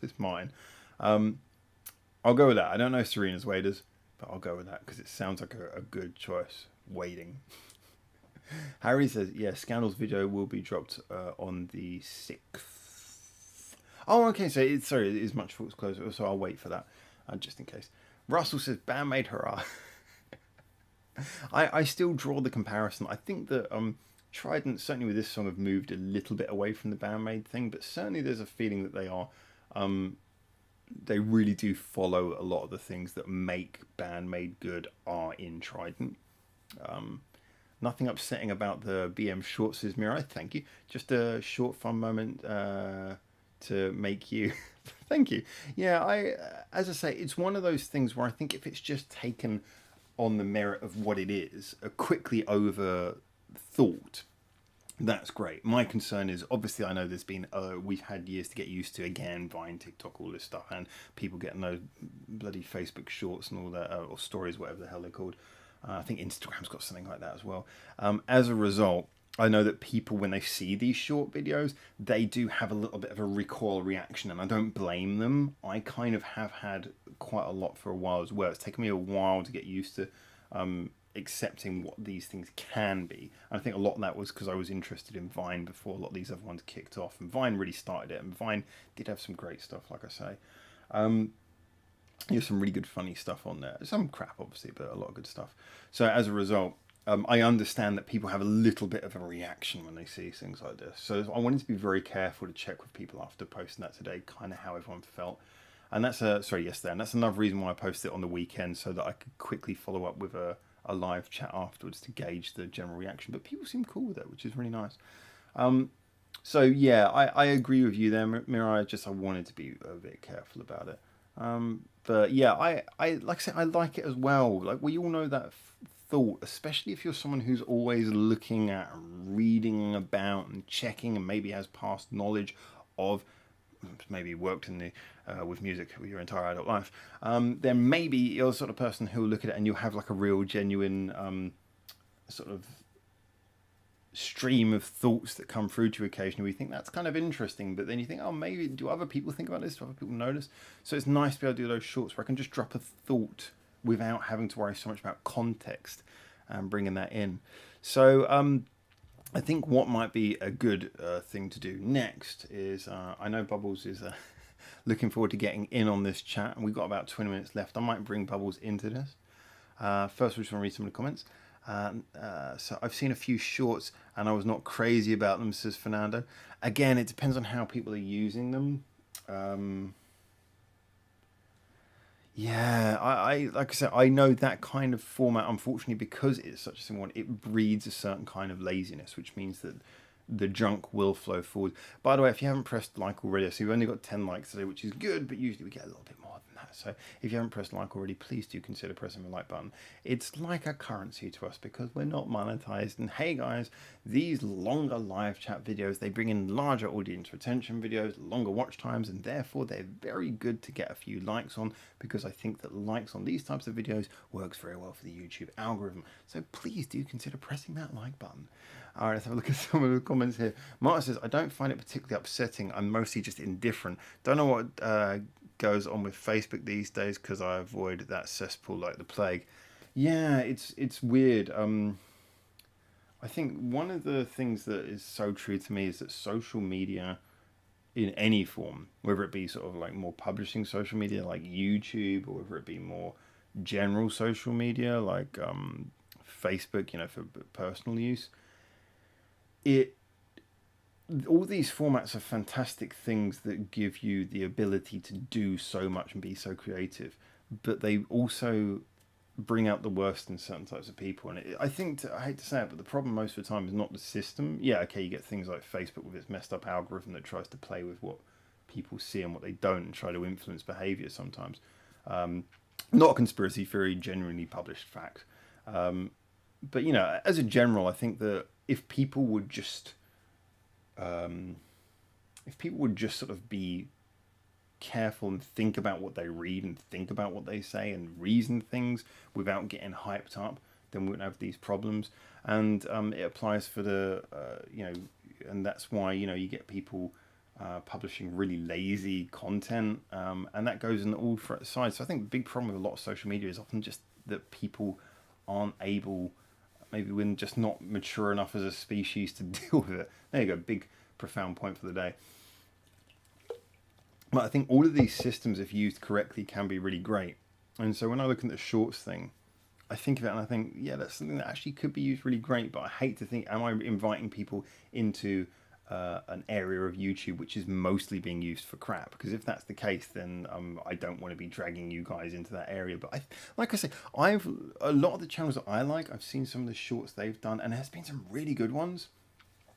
This is mine. I'll go with that. I don't know Serena's Wader's, but I'll go with that because it sounds like a good choice. Waiting. Harry says, yeah, Scandal's video will be dropped on the 6th. Oh, okay, so it is much thoughts closer, so I'll wait for that, just in case. Russell says, bandmate hurrah. I still draw the comparison. I think that Trident, certainly with this song, have moved a little bit away from the bandmate thing, but certainly there's a feeling that they are, they really do follow a lot of the things that make bandmade good are in Trident. Nothing upsetting about the BM short, says Mirai. Thank you. Just a short fun moment to make you. Thank you. Yeah, as I say, it's one of those things where I think if it's just taken on the merit of what it is, a quickly over thought, that's great. My concern is, obviously, I know there's been we've had years to get used to, again, Vine, TikTok, all this stuff, and people getting those bloody Facebook shorts and all that, or stories, whatever the hell they're called. I think Instagram's got something like that as well. As a result, I know that people, when they see these short videos, they do have a little bit of a recoil reaction, and I don't blame them. I kind of have had quite a lot for a while as well. It's taken me a while to get used to accepting what these things can be. And I think a lot of that was because I was interested in Vine before a lot of these other ones kicked off, and Vine really started it, and Vine did have some great stuff, like I say. There's some really good funny stuff on there. Some crap, obviously, but a lot of good stuff. So as a result, I understand that people have a little bit of a reaction when they see things like this. So I wanted to be very careful to check with people after posting that today, kind of how everyone felt. And that's yesterday, and that's another reason why I posted it on the weekend, so that I could quickly follow up with a live chat afterwards to gauge the general reaction. But people seem cool with it, which is really nice. So yeah, I agree with you there, Mirai. I wanted to be a bit careful about it. But yeah, I like I say, I like it as well. Like, we all know that thought, especially if you're someone who's always looking at, reading about, and checking, and maybe has past knowledge of, maybe worked in the with music your entire adult life. Then maybe you're the sort of person who will look at it and you'll have like a real genuine sort of stream of thoughts that come through to you occasionally. We think that's kind of interesting, but then you think, oh, maybe do other people think about this? Do other people notice? So it's nice to be able to do those shorts where I can just drop a thought without having to worry so much about context and bringing that in. So I think what might be a good thing to do next is, I know Bubbles is looking forward to getting in on this chat, and we've got about 20 minutes left. I might bring Bubbles into this. First, we just want to read some of the comments. So I've seen a few shorts and I was not crazy about them, says Fernando. Again, it depends on how people are using them. Yeah, I like I said, I know that kind of format, unfortunately, because it's such a simple one, it breeds a certain kind of laziness, which means that the junk will flow forward. By the way, if you haven't pressed like already, so we've only got 10 likes today, which is good, but usually we get a little bit more than that. So if you haven't pressed like already, please do consider pressing the like button. It's like a currency to us because we're not monetized. And hey guys, these longer live chat videos, they bring in larger audience retention videos, longer watch times, and therefore they're very good to get a few likes on, because I think that likes on these types of videos works very well for the YouTube algorithm. So please do consider pressing that like button. All right, let's have a look at some of the comments here. Martin says, I don't find it particularly upsetting. I'm mostly just indifferent. Don't know what goes on with Facebook these days because I avoid that cesspool like the plague. Yeah, it's weird. I think one of the things that is so true to me is that social media in any form, whether it be sort of like more publishing social media like YouTube, or whether it be more general social media like Facebook, for personal use, all these formats are fantastic things that give you the ability to do so much and be so creative, but they also bring out the worst in certain types of people. And I hate to say it, but the problem most of the time is not the system. Yeah, okay, you get things like Facebook with its messed up algorithm that tries to play with what people see and what they don't, and try to influence behavior sometimes. Not a conspiracy theory, genuinely published fact. But as a general, I think that if people would just sort of be careful and think about what they read and think about what they say and reason things without getting hyped up, then we wouldn't have these problems. And it applies for the and that's why you get people publishing really lazy content, and that goes in all sides. So I think the big problem with a lot of social media is often just that people aren't able, maybe we're just not mature enough as a species to deal with it. There you go, big profound point for the day. But I think all of these systems, if used correctly, can be really great. And so when I look at the shorts thing, I think of it and I think, yeah, that's something that actually could be used really great. But I hate to think, am I inviting people into an area of YouTube which is mostly being used for crap? Because if that's the case, then I don't want to be dragging you guys into that area. But like I say, a lot of the channels that I like, I've seen some of the shorts they've done, and there's been some really good ones.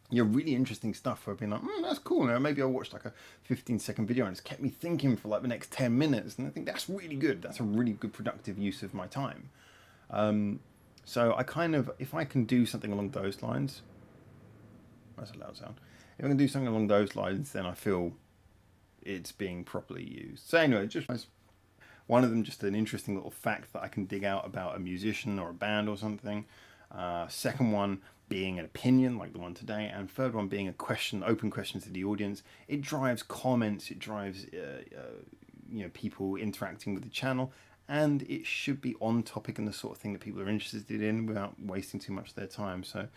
Really interesting stuff where I've been like, that's cool. Now maybe I watched like a 15-second video and it's kept me thinking for like the next 10 minutes. And I think that's really good. That's a really good productive use of my time. So I if I can do something along those lines, that's a loud sound. If I can do something along those lines, then I feel it's being properly used. So anyway, just one of them, just an interesting little fact that I can dig out about a musician or a band or something. Second one being an opinion like the one today, and third one being a question, open question to the audience. It drives comments, it drives people interacting with the channel, and it should be on topic and the sort of thing that people are interested in without wasting too much of their time. So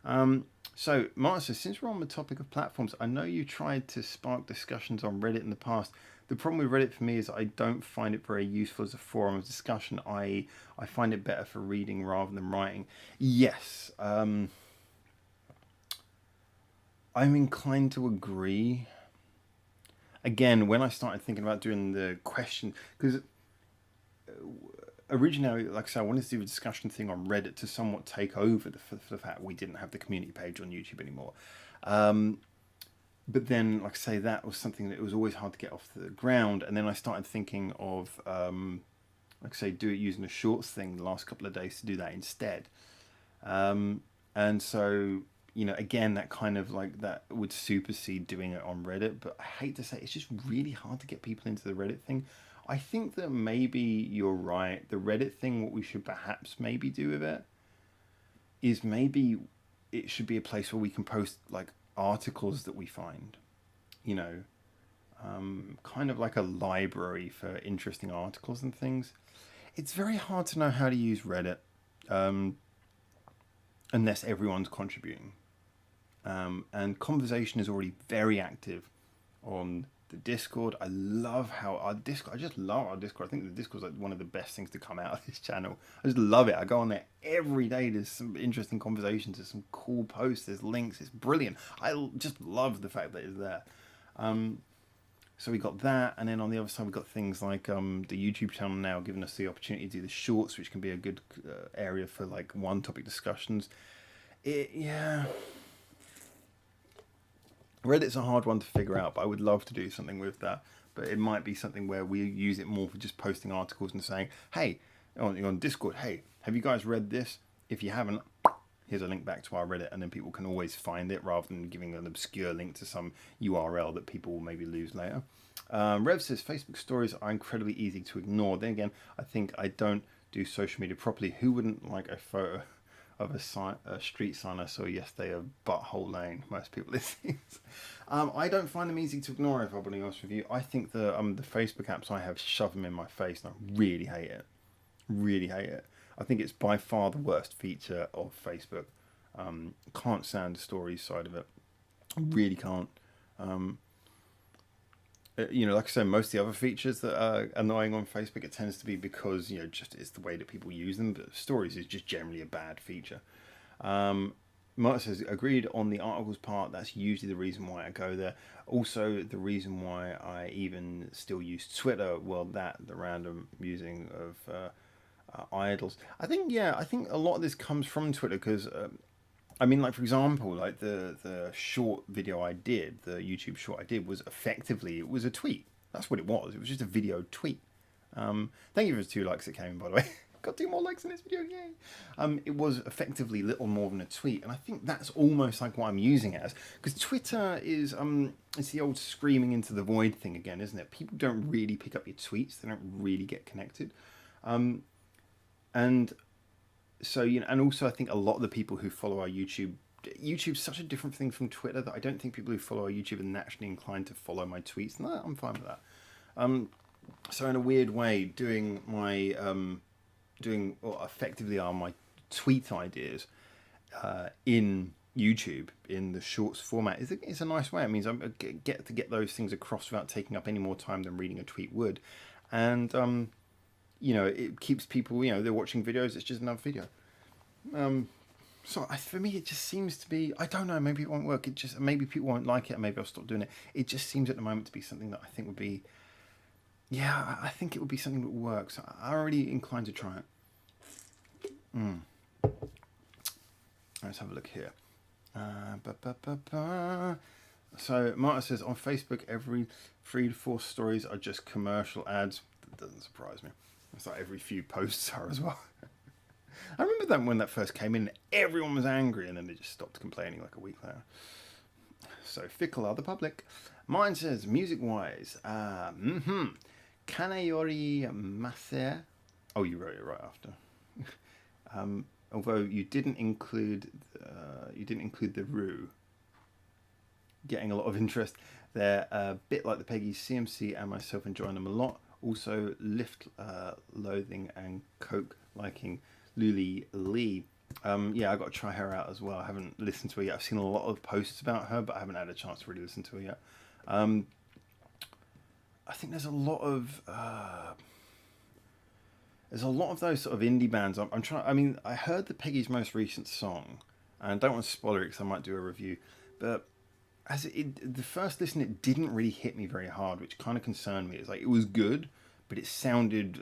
So, Martin says, since we're on the topic of platforms, I know you tried to spark discussions on Reddit in the past. The problem with Reddit for me is I don't find it very useful as a forum of discussion. I find it better for reading rather than writing. Yes, I'm inclined to agree. Again, when I started thinking about doing the question, because originally, like I said, I wanted to do a discussion thing on Reddit to somewhat take over for the fact we didn't have the community page on YouTube anymore. But then, like I say, that was something that it was always hard to get off the ground. And then I started thinking of, like I say, do it using a shorts thing the last couple of days to do that instead. And so, again, that kind of like that would supersede doing it on Reddit. But I hate to say, it's just really hard to get people into the Reddit thing. I think that maybe you're right. The Reddit thing, what we should perhaps maybe do with it is maybe it should be a place where we can post like articles that we find, you know, kind of like a library for interesting articles and things. It's very hard to know how to use Reddit unless everyone's contributing. And conversation is already very active on the Discord. I love how our Discord, I just love our Discord. I think the Discord is like one of the best things to come out of this channel. I just love it. I go on there every day. There's some interesting conversations. There's some cool posts. There's links. It's brilliant. I just love the fact that it's there. So we got that, and then on the other side we got things like the YouTube channel now giving us the opportunity to do the shorts, which can be a good area for like one topic discussions. Yeah. Reddit's a hard one to figure out, but I would love to do something with that. But it might be something where we use it more for just posting articles and saying, hey, on Discord, hey, have you guys read this? If you haven't, here's a link back to our Reddit, and then people can always find it rather than giving an obscure link to some URL that people will maybe lose later. Rev says, Facebook stories are incredibly easy to ignore. Then again, I think I don't do social media properly. Who wouldn't like a photo of a street sign I saw yesterday of Butthole Lane? Most people listening. I don't find them easy to ignore, if I'll be honest with you. I think the Facebook apps I have shove them in my face, and I really hate it. Really hate it. I think it's by far the worst feature of Facebook. Can't stand the stories side of it. Really can't. Like I said, most of the other features that are annoying on Facebook, it tends to be because, just it's the way that people use them. But stories is just generally a bad feature. Mark says, agreed on the articles part. That's usually the reason why I go there. Also, the reason why I even still use Twitter, well, the random using of idols. I think a lot of this comes from Twitter because, like, for example, like the short video I did, the YouTube short I did was effectively, it was a tweet. That's what it was. It was just a video tweet. Thank you for the 2 likes that came in, by the way. Got 2 more likes in this video, yay! It was effectively little more than a tweet, and I think that's almost like what I'm using it as. Because Twitter is, it's the old screaming into the void thing again, isn't it? People don't really pick up your tweets. They don't really get connected. And so, and also I think a lot of the people who follow our YouTube's such a different thing from Twitter that I don't think people who follow our YouTube are naturally inclined to follow my tweets. No, I'm fine with that. So in a weird way, doing my, effectively are my tweet ideas in YouTube in the shorts format is a nice way. It means I get to get those things across without taking up any more time than reading a tweet would. And, it keeps people, they're watching videos, it's just another video. For me, it just seems to be, I don't know, maybe it won't work. Maybe people won't like it, and maybe I'll stop doing it. It just seems at the moment to be something that I think would be, I think it would be something that works. I'm already inclined to try it. Let's have a look here. So Marta says, on Facebook, every 3 to 4 stories are just commercial ads. That doesn't surprise me. It's like every few posts are as well. I remember that when that first came in, everyone was angry, and then they just stopped complaining like a week later. So fickle are the public. Mine says, music-wise, Kanayori Mase. Oh, you wrote it right after. Although you didn't include the Rue. Getting a lot of interest. They're a bit like the Peggy's, CMC and myself enjoying them a lot. Also, Lift loathing and Coke liking Luli Lee. Yeah, I got to try her out as well. I haven't listened to her yet. I've seen a lot of posts about her, but I haven't had a chance to really listen to her yet. Um, I think there's a lot of those sort of indie bands. I'm trying. I mean, I heard the Peggy's most recent song, and I don't want to spoiler it because I might do a review. But the first listen, it didn't really hit me very hard, which kind of concerned me. It's like it was good, but it sounded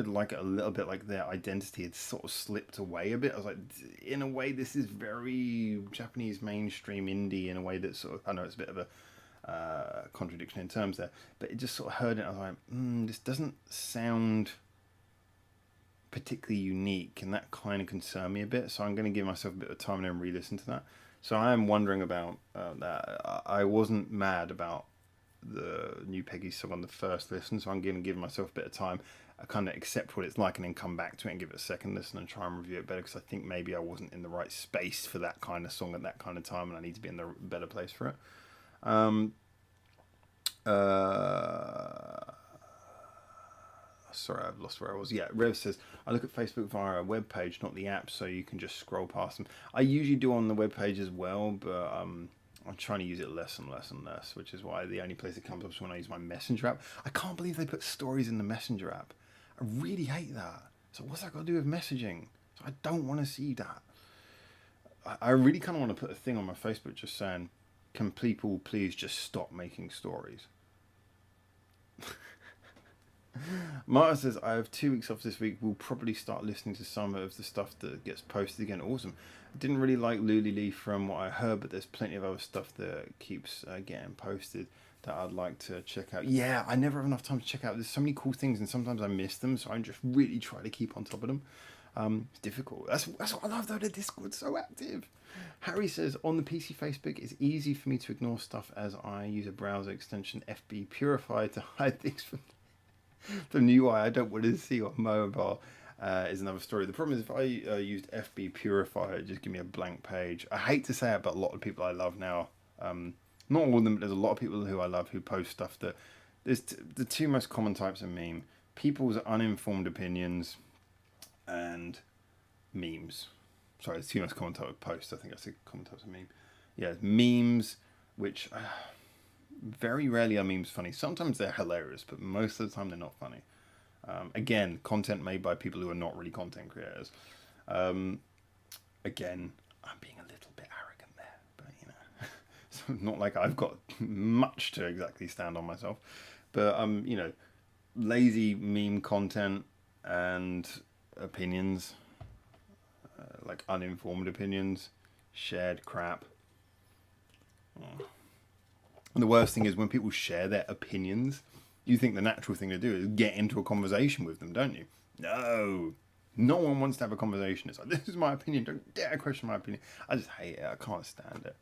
like a little bit like their identity had sort of slipped away a bit. I was like, in a way, this is very Japanese mainstream indie in a way that sort of, I know it's a bit of a contradiction in terms there, but it just sort of heard it. I was like, this doesn't sound particularly unique, and that kind of concerned me a bit. So I'm going to give myself a bit of time and then re-listen to that. So I am wondering about that. I wasn't mad about the new Peggy song on the first listen, so I'm going to give myself a bit of time. I kind of accept what it's like and then come back to it and give it a second listen and try and review it better, because I think maybe I wasn't in the right space for that kind of song at that kind of time, and I need to be in the better place for it. Um, uh, Sorry, I've lost where I was. Yeah, Rev says, I look at Facebook via a web page, not the app, so you can just scroll past them. I usually do on the web page as well, but I'm trying to use it less and less and less, which is why the only place it comes up is when I use my Messenger app. I can't believe they put stories in the Messenger app. I really hate that. So what's that got to do with messaging? So I don't want to see that. I really kind of want to put a thing on my Facebook just saying, can people please just stop making stories? Marta says, I have 2 weeks off this week. We'll probably start listening to some of the stuff that gets posted again. Awesome. I didn't really like Lulili from what I heard, but there's plenty of other stuff that keeps getting posted that I'd like to check out. Yeah, I never have enough time to check out. There's so many cool things, and sometimes I miss them, so I just really try to keep on top of them. It's difficult. That's what I love, though. The Discord's so active. Harry says, on the PC Facebook, it's easy for me to ignore stuff as I use a browser extension FB Purify to hide things from the new UI I don't want to see on mobile. Is another story. The problem is if I used FB Purify, it just give me a blank page. I hate to say it, but a lot of people I love now, not all of them, but there's a lot of people who I love who post stuff that there's the 2 most common types of meme: people's uninformed opinions and memes. Sorry, it's 2 most common type of posts. I think that's the common types of meme. Yeah, memes, which very rarely are memes funny. Sometimes they're hilarious, but most of the time they're not funny. Again, content made by people who are not really content creators. Again, I'm being a little bit arrogant there, but you know, so not like I've got much to exactly stand on myself. But you know, lazy meme content and opinions, like uninformed opinions, shared crap. And the worst thing is when people share their opinions, you think the natural thing to do is get into a conversation with them, don't you? No. No one wants to have a conversation. It's like, this is my opinion. Don't dare question my opinion. I just hate it. I can't stand it.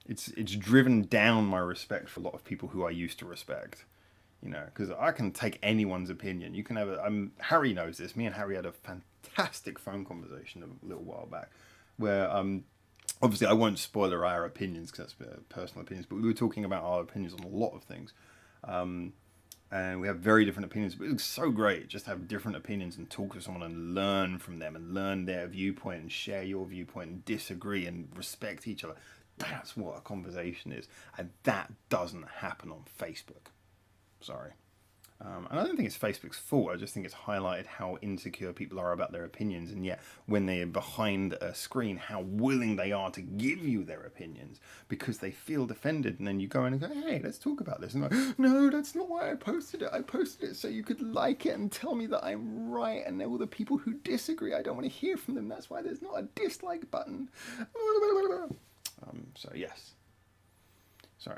It's driven down my respect for a lot of people who I used to respect. You know, because I can take anyone's opinion. You can have Harry knows this. Me and Harry had a fantastic phone conversation a little while back where obviously, I won't spoiler our opinions because that's personal opinions, but we were talking about our opinions on a lot of things. And we have very different opinions, but it was so great just to have different opinions and talk to someone and learn from them and learn their viewpoint and share your viewpoint and disagree and respect each other. That's what a conversation is. And that doesn't happen on Facebook. Sorry. And I don't think it's Facebook's fault. I just think it's highlighted how insecure people are about their opinions, and yet when they're behind a screen, how willing they are to give you their opinions because they feel defended. And then you go in and go, "Hey, let's talk about this." And like, "No, that's not why I posted it. I posted it so you could like it and tell me that I'm right. And all the people who disagree, I don't want to hear from them. That's why there's not a dislike button." So yes. Sorry.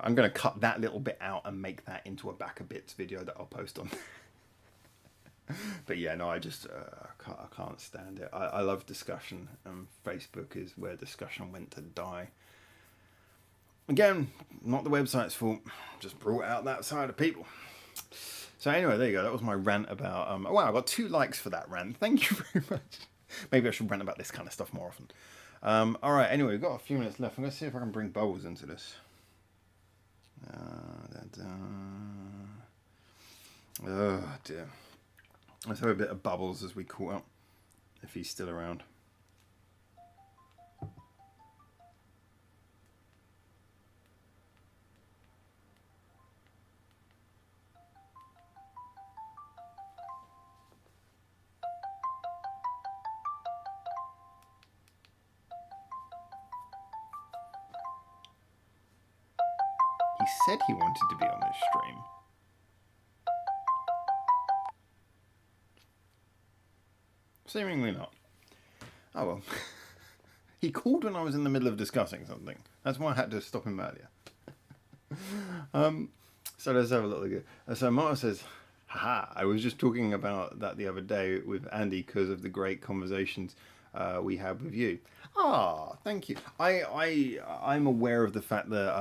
I'm going to cut that little bit out and make that into a Back a Bits video that I'll post on. But yeah, no, I can't stand it. I love discussion, and Facebook is where discussion went to die. Again, not the website's fault, just brought out that side of people. So anyway, there you go. That was my rant about, oh wow, I got 2 likes for that rant. Thank you very much. Maybe I should rant about this kind of stuff more often. Alright, anyway, we've got a few minutes left. I'm going to see if I can bring Bubbles into this. Oh dear. Let's have a bit of Bubbles as we call up. if he's still around. He said he wanted to be on this stream. Seemingly not. Oh well. He called when I was in the middle of discussing something. That's why I had to stop him earlier. So let's have a little look. So Marta says, haha, I was just talking about that the other day with Andy because of the great conversations we had with you. Ah, thank you. I'm aware of the fact that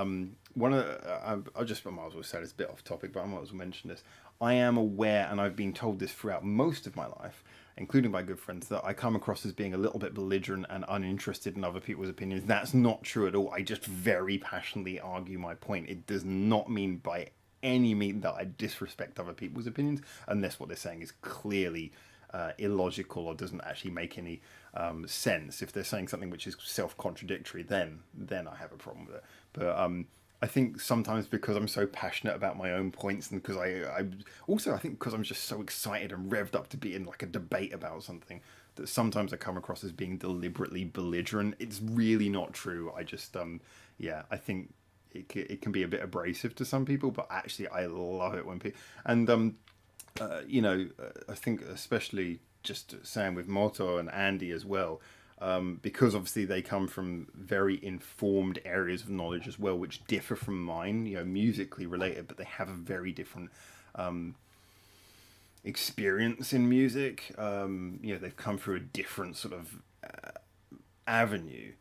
one of I might as well say this a bit off topic, but I might as well mention this. I am aware, and I've been told this throughout most of my life, including by good friends, that I come across as being a little bit belligerent and uninterested in other people's opinions. That's not true at all. I just very passionately argue my point. It does not mean by any means that I disrespect other people's opinions, unless what they're saying is clearly illogical or doesn't actually make any sense. If they're saying something which is self-contradictory, then I have a problem with it. But I think sometimes because I'm so passionate about my own points, and because I think because I'm just so excited and revved up to be in like a debate about something, that sometimes I come across as being deliberately belligerent. It's really not true. I just I think it can be a bit abrasive to some people, but actually I love it when people and I think especially just saying with Moto and Andy as well, because obviously they come from very informed areas of knowledge as well, which differ from mine, musically related, but they have a very different experience in music. They've come through a different sort of avenue.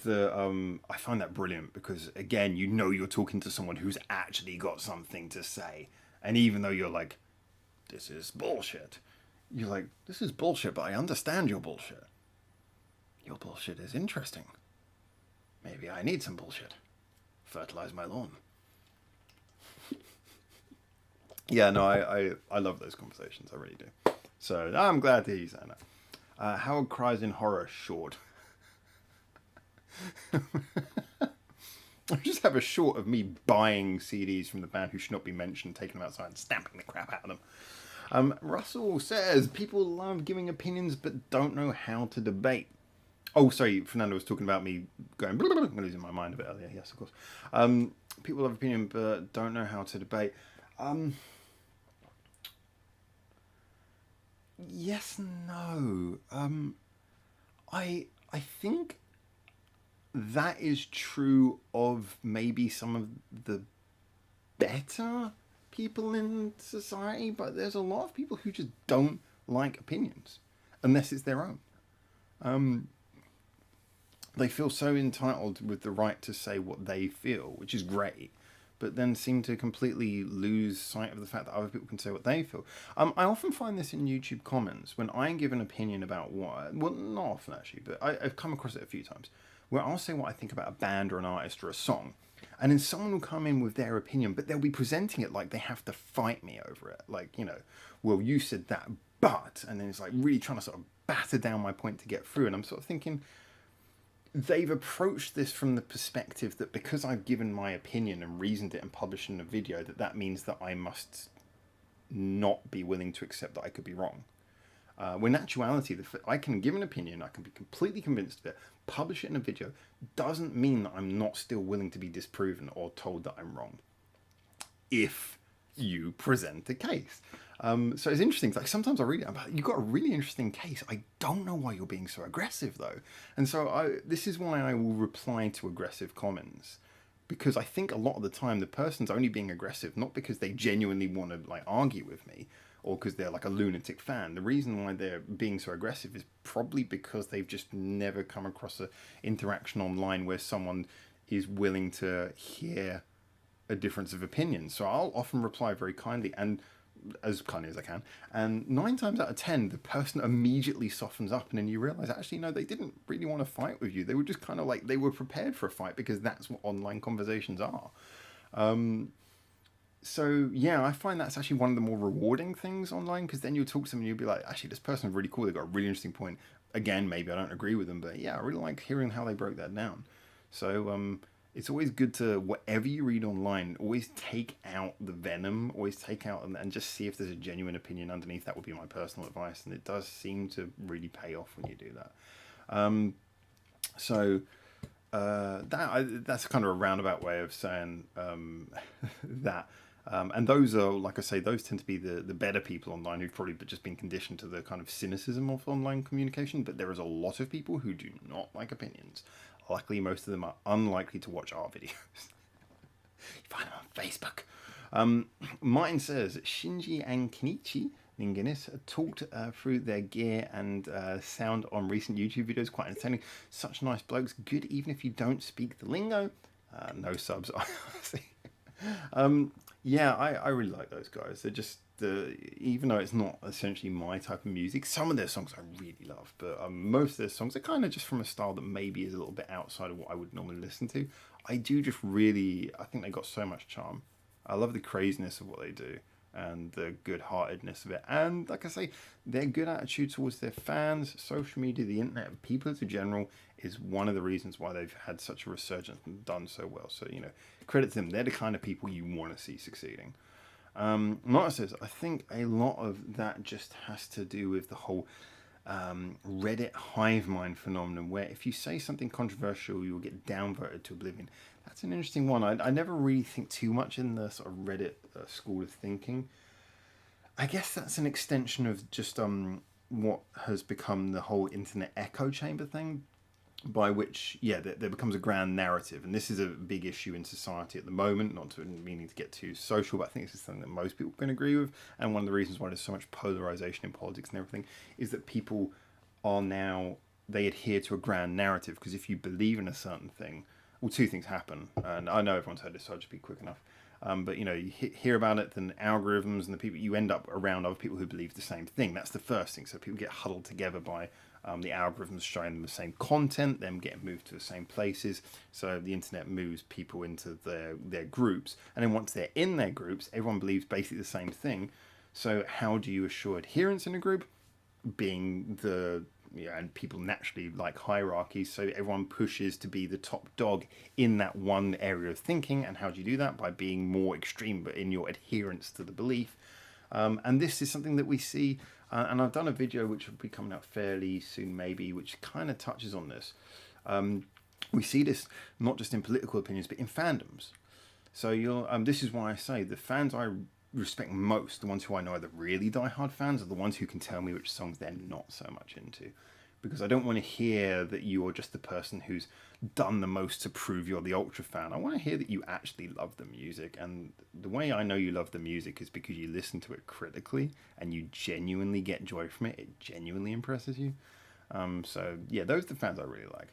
I find that brilliant because, again, you're talking to someone who's actually got something to say. And even though you're like, this is bullshit, you're like, this is bullshit, but I understand your bullshit. Your bullshit is interesting. Maybe I need some bullshit. Fertilize my lawn. Yeah, no, I love those conversations. I really do. So I'm glad to hear you saying that. Howard Cries in Horror short. I just have a short of me buying CDs from the band who should not be mentioned, taking them outside and stamping the crap out of them. Russell says, people love giving opinions but don't know how to debate. Oh, sorry, Fernando was talking about me going blah, blah, blah, losing my mind a bit earlier. Yes, of course. People love opinion but don't know how to debate. Yes, no. I think that is true of maybe some of the better people in society, but there's a lot of people who just don't like opinions unless it's their own. They feel so entitled with the right to say what they feel, which is great, but then seem to completely lose sight of the fact that other people can say what they feel. I often find this in YouTube comments when I give an opinion about what, well, not often actually, but I've come across it a few times, where I'll say what I think about a band or an artist or a song, and then someone will come in with their opinion, but they'll be presenting it like they have to fight me over it. Like, well, you said that, but, and then it's like really trying to sort of batter down my point to get through, and I'm sort of thinking, they've approached this from the perspective that because I've given my opinion and reasoned it and published in a video, that means that I must not be willing to accept that I could be wrong. When in actuality, I can give an opinion, I can be completely convinced of it, publish it in a video, doesn't mean that I'm not still willing to be disproven or told that I'm wrong, if you present a case. So it's interesting. Like sometimes I read it, I'm like, you've got a really interesting case. I don't know why you're being so aggressive though. And so this is why I will reply to aggressive comments, because I think a lot of the time the person's only being aggressive not because they genuinely want to like argue with me or because they're like a lunatic fan. The reason why they're being so aggressive is probably because they've just never come across an interaction online where someone is willing to hear a difference of opinion. So I'll often reply very kindly and as kindly as I can, and 9 times out of 10 the person immediately softens up, and then you realize actually no, they didn't really want to fight with you. They were just kind of like, they were prepared for a fight because that's what online conversations are. So yeah, I find that's actually one of the more rewarding things online, because then you'll talk to them and you'll be like, actually this person's really cool, they've got a really interesting point, again, maybe I don't agree with them, but yeah, I really like hearing how they broke that down. So it's always good to, whatever you read online, always take out the venom, always take out and just see if there's a genuine opinion underneath. That would be my personal advice, and it does seem to really pay off when you do that. So that's kind of a roundabout way of saying that. And those are, like I say, those tend to be the better people online who've probably just been conditioned to the kind of cynicism of online communication. But there is a lot of people who do not like opinions. Luckily, most of them are unlikely to watch our videos. You find them on Facebook. Martin says, Shinji and Kenichi Ninginis talked through their gear and sound on recent YouTube videos. Quite entertaining. Such nice blokes. Good even if you don't speak the lingo. No subs, honestly. Yeah, I really like those guys. They're just, even though it's not essentially my type of music, some of their songs I really love, but most of their songs are kind of just from a style that maybe is a little bit outside of what I would normally listen to. I do just really, I think they got so much charm. I love the craziness of what they do and the good-heartedness of it. And like I say, their good attitude towards their fans, social media, the internet, people in general is one of the reasons why they've had such a resurgence and done so well. So, credit to them. They're the kind of people you want to see succeeding. Marta says, I think a lot of that just has to do with the whole Reddit hive mind phenomenon, where if you say something controversial, you'll get downvoted to oblivion. That's an interesting one. I never really think too much in the sort of Reddit school of thinking. I guess that's an extension of just what has become the whole internet echo chamber thing, by which, there becomes a grand narrative. And this is a big issue in society at the moment, not to meaning to get too social, but I think this is something that most people can agree with. And one of the reasons why there's so much polarization in politics and everything is that people are now, they adhere to a grand narrative. Because if you believe in a certain thing, well, two things happen. And I know everyone's heard this, so I'll just be quick enough. But you hear about it, then algorithms and the people, you end up around other people who believe the same thing. That's the first thing. So people get huddled together by the algorithms showing them the same content, them getting moved to the same places. So the internet moves people into their groups, and then once they're in their groups, everyone believes basically the same thing. So how do you assure adherence in a group? Being and people naturally like hierarchies, so everyone pushes to be the top dog in that one area of thinking. And how do you do that? By being more extreme, but in your adherence to the belief. And this is something that we see, and I've done a video which will be coming out fairly soon maybe, which kind of touches on this. We see this not just in political opinions, but in fandoms. So this is why I say the fans I respect most, the ones who I know are the really diehard fans, are the ones who can tell me which songs they're not so much into. Because I don't want to hear that you're just the person who's done the most to prove you're the ultra fan. I want to hear that you actually love the music. And the way I know you love the music is because you listen to it critically and you genuinely get joy from it. It genuinely impresses you. So yeah, those are the fans I really like.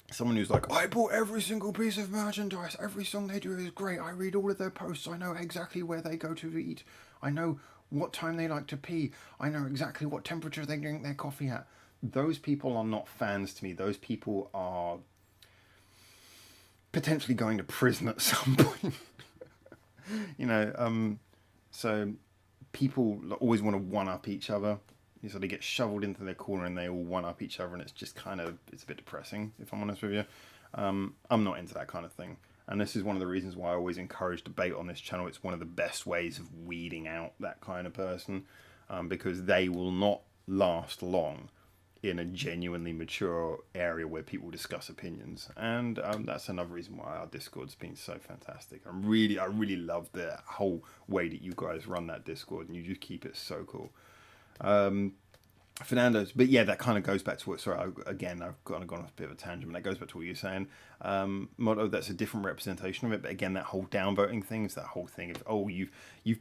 Someone who's like, I bought every single piece of merchandise. Every song they do is great. I read all of their posts. I know exactly where they go to eat. I know what time they like to pee. I know exactly what temperature they drink their coffee at. Those people are not fans to me. Those people are potentially going to prison at some point. So people always want to one-up each other. So they get shoveled into their corner and they all one-up each other, and it's just it's a bit depressing, if I'm honest with you. I'm not into that kind of thing. And this is one of the reasons why I always encourage debate on this channel. It's one of the best ways of weeding out that kind of person, because they will not last long in a genuinely mature area where people discuss opinions. And that's another reason why our Discord's been so fantastic. I really love the whole way that you guys run that Discord, and you just keep it so cool. Fernando's, but yeah, that kind of goes back to what, sorry, I've kind of gone off a bit of a tangent, but that goes back to what you're saying. Motto, that's a different representation of it, but again, that whole downvoting thing is that whole thing of, oh, you've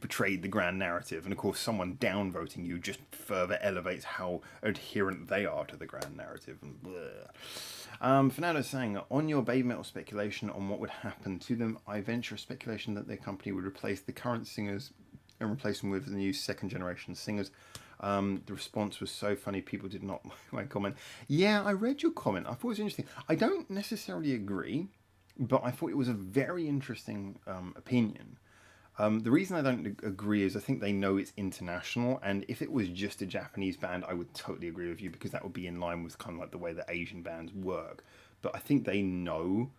betrayed the grand narrative, and of course someone downvoting you just further elevates how adherent they are to the grand narrative, and blah. Fernando's saying, on your baby metal speculation on what would happen to them, I venture a speculation that their company would replace the current singers and replace them with the new second generation singers. The response was so funny, people did not like my comment. Yeah, I read your comment. I thought it was interesting. I don't necessarily agree, but I thought it was a very interesting opinion. The reason I don't agree is I think they know it's international, and if it was just a Japanese band, I would totally agree with you because that would be in line with kind of like the way that Asian bands work. But I think they know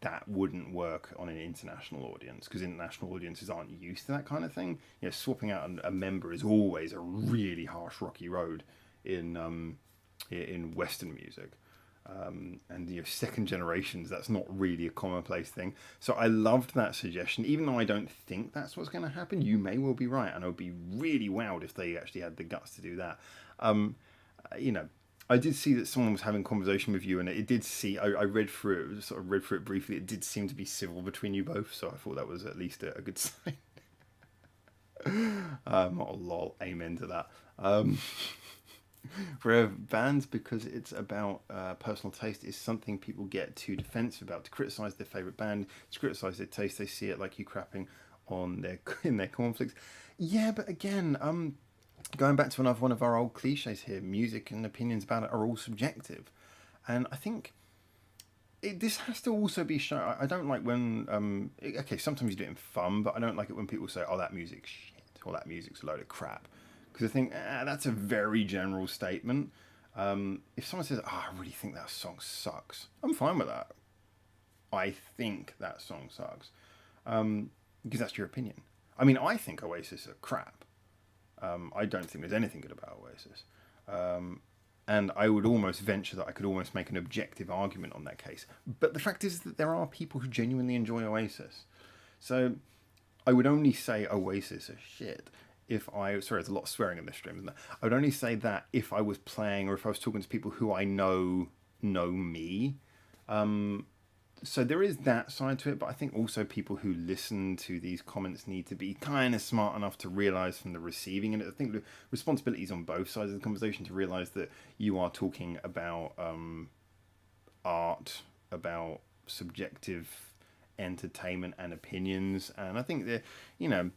that wouldn't work on an international audience because international audiences aren't used to that kind of thing. You know, swapping out a member is always a really harsh, rocky road in Western music. And second generations, that's not really a commonplace thing. So I loved that suggestion, even though I don't think that's what's going to happen. You may well be right, and I would be really wowed if they actually had the guts to do that. You know, I did see that someone was having a conversation with you, and it did see. I read through it, sort of read through it briefly. It did seem to be civil between you both, so I thought that was at least a good sign. Not a lol. Amen to that. For bands, because it's about personal taste, is something people get too defensive about. To criticize their favorite band, to criticize their taste, they see it like you crapping on their in their conflicts. Yeah, but again, going back to another one of our old cliches here, music and opinions about it are all subjective, and I think this has to also be shown. I don't like when okay, sometimes you do it in fun, but I don't like it when people say, "Oh, that music's shit," or "That music's a load of crap." Because I think that's a very general statement. If someone says, "Oh, I really think that song sucks," I'm fine with that. I think that song sucks. Because that's your opinion. I mean, I think Oasis are crap. I don't think there's anything good about Oasis. And I would almost venture that I could almost make an objective argument on that case. But the fact is that there are people who genuinely enjoy Oasis. So I would only say Oasis are shit if I... Sorry, there's a lot of swearing in this stream, isn't there? I would only say that if I was playing or if I was talking to people who I know me. So there is that side to it, but I think also people who listen to these comments need to be kind of smart enough to realise from the receiving, and I think the responsibility is on both sides of the conversation to realise that you are talking about art, about subjective entertainment and opinions, and I think that, you know,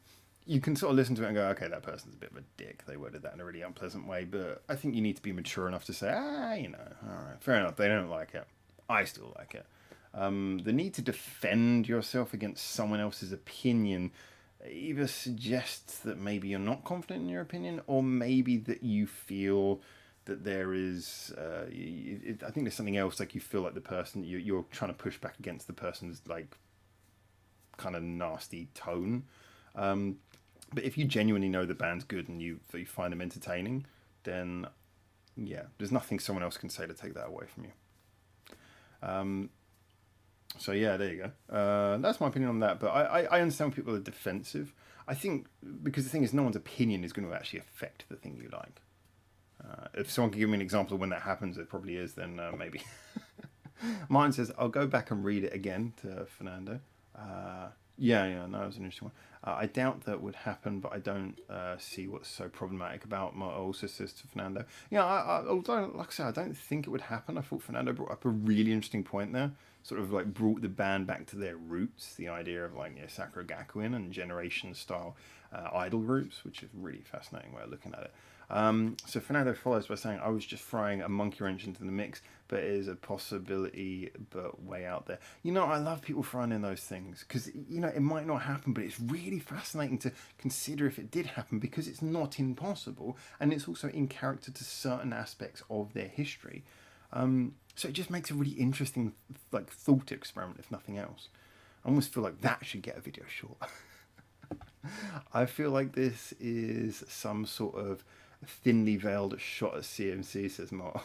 you can sort of listen to it and go, okay, that person's a bit of a dick, they worded that in a really unpleasant way, but I think you need to be mature enough to say, you know, alright, fair enough, they don't like it, I still like it. The need to defend yourself against someone else's opinion either suggests that maybe you're not confident in your opinion, or maybe that you feel that there is, I think there's something else, like you feel like the person, you're trying to push back against the person's like kind of nasty tone. But if you genuinely know the band's good and you find them entertaining, then yeah, there's nothing someone else can say to take that away from you. So yeah, there you go. That's my opinion on that. But I understand when people are defensive. I think because the thing is, no one's opinion is going to actually affect the thing you like. If someone can give me an example of when that happens, it probably is. Then maybe. Mine says, "I'll go back and read it again." To Fernando. Yeah, no, it was an interesting one. I doubt that would happen, but I don't see what's so problematic about my old sisters to Fernando. Yeah, although, like I said, I don't think it would happen. I thought Fernando brought up a really interesting point there. Sort of like brought the band back to their roots, the idea of like Sakura Gakuin and generation style idol roots, which is a really fascinating way of looking at it. So Fernando follows by saying, I was just throwing a monkey wrench into the mix, but it is a possibility, but way out there. You know, I love people throwing in those things because, you know, it might not happen, but it's really fascinating to consider if it did happen because it's not impossible and it's also in character to certain aspects of their history. So it just makes a really interesting like thought experiment, if nothing else. I almost feel like that should get a video short. I feel like this is some sort of thinly veiled shot at CMC, says Mark.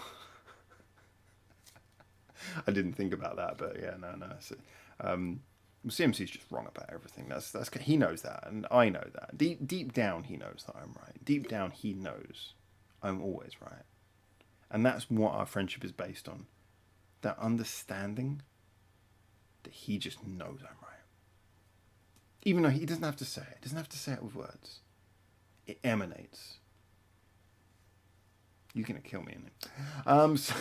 I didn't think about that, but yeah, no. So, CMC's just wrong about everything. That's he knows that, and I know that. Deep down, he knows that I'm right. Deep down, he knows I'm always right, and that's what our friendship is based on. That understanding that he just knows I'm right. Even though he doesn't have to say it. He doesn't have to say it with words. It emanates. You're going to kill me, innit?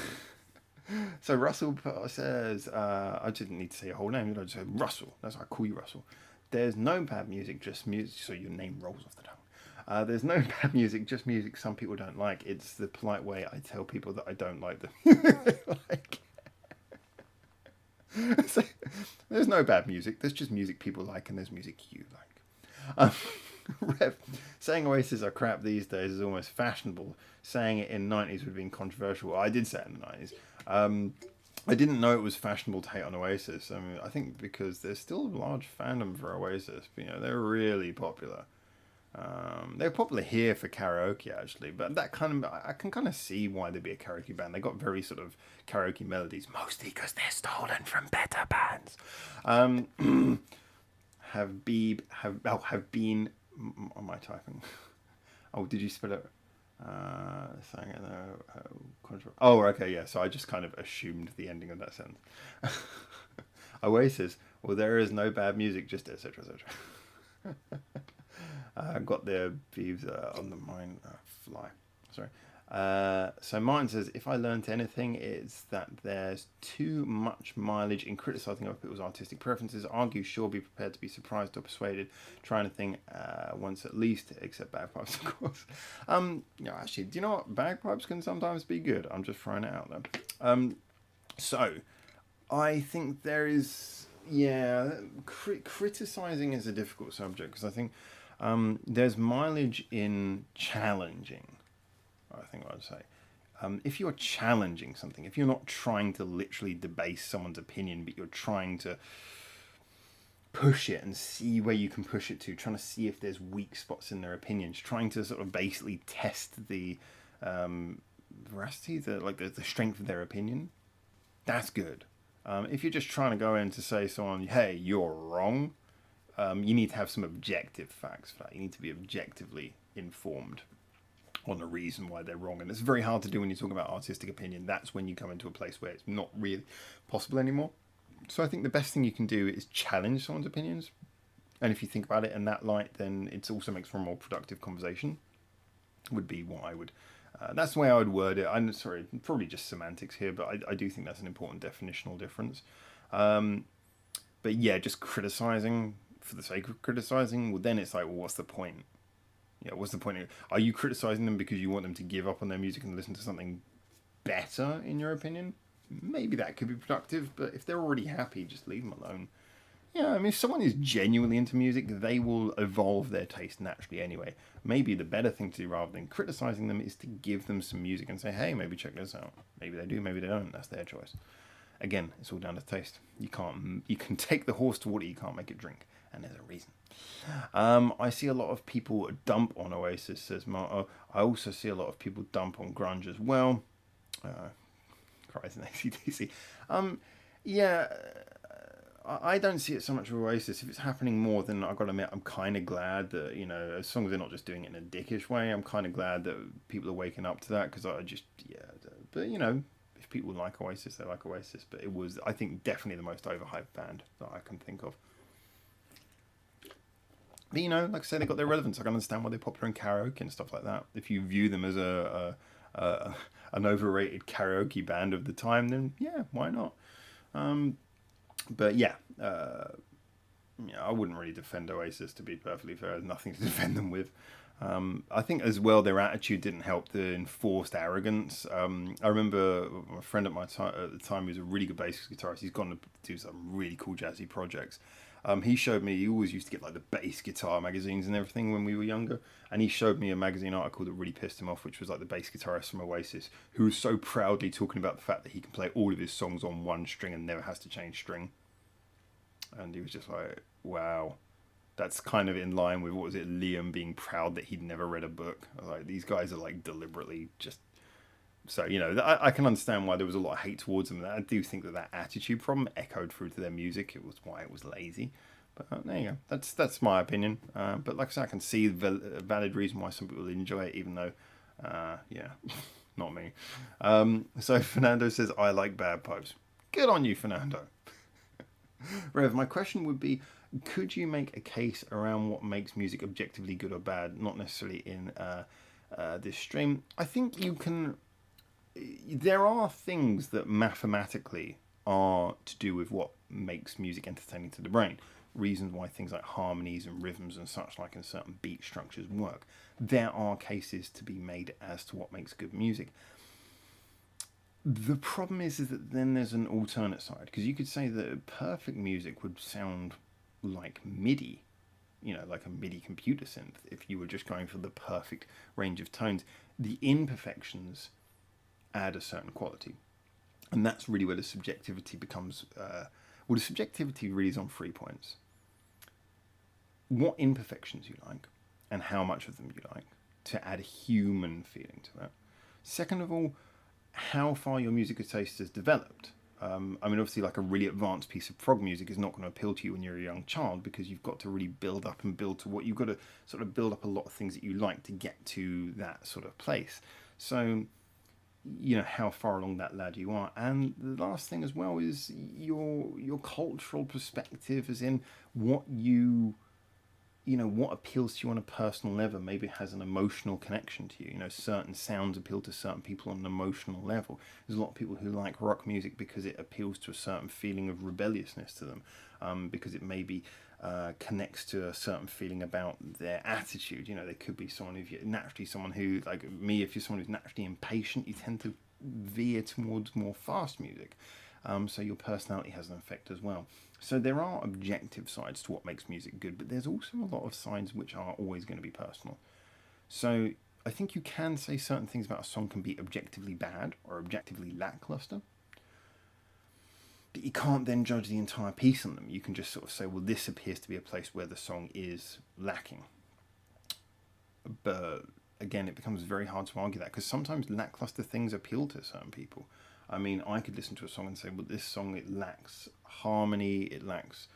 So Russell says, I didn't need to say your whole name. I just said Russell. That's why I call you Russell. There's no bad music, just music. So your name rolls off the tongue. There's no bad music, just music some people don't like. It's the polite way I tell people that I don't like the music they like. So, there's no bad music. There's just music people like, and there's music you like. Um, Rev, saying Oasis are crap these days is almost fashionable. Saying it in the 90s would have been controversial. I did say it in the 90s. I didn't know it was fashionable to hate on Oasis. I mean, I think because there's still a large fandom for Oasis. You know, they're really popular. They're popular here for karaoke, actually, but that kind of I can kind of see why they'd be a karaoke band. They got very sort of karaoke melodies, mostly because they're stolen from better bands. Have been. Am I typing? Oh, did you spell it? Saying it there. Oh, okay, yeah. So I just kind of assumed the ending of that sentence. Oasis. Well, there is no bad music, just etc. etc. Got their views on the mind fly. Sorry. So Martin says, if I learnt anything, it's that there's too much mileage in criticising other people's artistic preferences. Argue, sure, be prepared to be surprised or persuaded. Try anything once at least, except bagpipes, of course. Actually, do you know what? Bagpipes can sometimes be good. I'm just throwing it out there. So, I think there is, criticising is a difficult subject because I think there's mileage in challenging, I think I'd say. If you're challenging something, if you're not trying to literally debase someone's opinion, but you're trying to push it and see where you can push it to, trying to see if there's weak spots in their opinions, trying to sort of basically test the veracity, the strength of their opinion, that's good. If you're just trying to go in to say to someone, hey, you're wrong, you need to have some objective facts for that. You need to be objectively informed on the reason why they're wrong. And it's very hard to do when you talk about artistic opinion. That's when you come into a place where it's not really possible anymore. So I think the best thing you can do is challenge someone's opinions. And if you think about it in that light, then it also makes for a more productive conversation, would be what I would... that's the way I would word it. I'm sorry, probably just semantics here, but I do think that's an important definitional difference. But yeah, just criticizing for the sake of criticizing, well, then it's like, well, what's the point? Yeah, what's the point? Are you criticizing them because you want them to give up on their music and listen to something better, in your opinion? Maybe that could be productive, but if they're already happy, just leave them alone. Yeah, I mean, if someone is genuinely into music, they will evolve their taste naturally anyway. Maybe the better thing to do rather than criticizing them is to give them some music and say, hey, maybe check this out. Maybe they do, maybe they don't. That's their choice. Again, it's all down to taste. You can take the horse to water, you can't make it drink. And there's a reason. I see a lot of people dump on Oasis, says Mark. I also see a lot of people dump on grunge as well. Cries in ACDC. Yeah, I don't see it so much with Oasis. If it's happening more, then I've got to admit, I'm kind of glad that, as long as they're not just doing it in a dickish way, I'm kind of glad that people are waking up to that, because but, if people like Oasis, they like Oasis. But it was, I think, definitely the most overhyped band that I can think of. But, like I say, they got their relevance. I can understand why they're popular in karaoke and stuff like that. If you view them as an overrated karaoke band of the time, then yeah, why not? But yeah, I wouldn't really defend Oasis, to be perfectly fair. There's nothing to defend them with. I think as well their attitude didn't help, the enforced arrogance. I remember a friend at the time who was a really good bass guitarist. He's gone to do some really cool jazzy projects. He showed me, he always used to get like the bass guitar magazines and everything when we were younger, and he showed me a magazine article that really pissed him off, which was like the bass guitarist from Oasis, who was so proudly talking about the fact that he can play all of his songs on one string and never has to change string. And he was just like, wow, that's kind of in line with, what was it, Liam being proud that he'd never read a book. I was like, these guys are like deliberately just... So, I can understand why there was a lot of hate towards them. I do think that attitude problem echoed through to their music. It was why it was lazy. But there you go. That's my opinion. But like I said, I can see the valid reason why some people enjoy it, even though, not me. So Fernando says, I like bad pipes. Good on you, Fernando. Rev, my question would be, could you make a case around what makes music objectively good or bad? Not necessarily in this stream. I think you can... There are things that mathematically are to do with what makes music entertaining to the brain. Reasons why things like harmonies and rhythms and such like in certain beat structures work. There are cases to be made as to what makes good music. The problem is that then there's an alternate side, because you could say that perfect music would sound like MIDI. like a MIDI computer synth, if you were just going for the perfect range of tones. The imperfections add a certain quality. And that's really where the subjectivity becomes... the subjectivity really is on 3 points. What imperfections you like, and how much of them you like, to add a human feeling to that. Second of all, how far your musical taste has developed. Obviously, like a really advanced piece of prog music is not going to appeal to you when you're a young child, because you've got to really build up and build to what you've got to sort of build up a lot of things that you like to get to that sort of place. So, how far along that ladder you are. And the last thing as well is your cultural perspective, as in what what appeals to you on a personal level. Maybe it has an emotional connection to you. Certain sounds appeal to certain people on an emotional level. There's a lot of people who like rock music because it appeals to a certain feeling of rebelliousness to them, because it maybe connects to a certain feeling about their attitude. There could be someone who, like me, if you're someone who's naturally impatient, you tend to veer towards more fast music. So your personality has an effect as well. So there are objective sides to what makes music good, but there's also a lot of sides which are always going to be personal. So I think you can say certain things about a song can be objectively bad or objectively lackluster, but you can't then judge the entire piece on them. You can just sort of say, well, this appears to be a place where the song is lacking. But again, it becomes very hard to argue that, because sometimes lackluster things appeal to certain people. I could listen to a song and say, well, this song, it lacks harmony, it lacks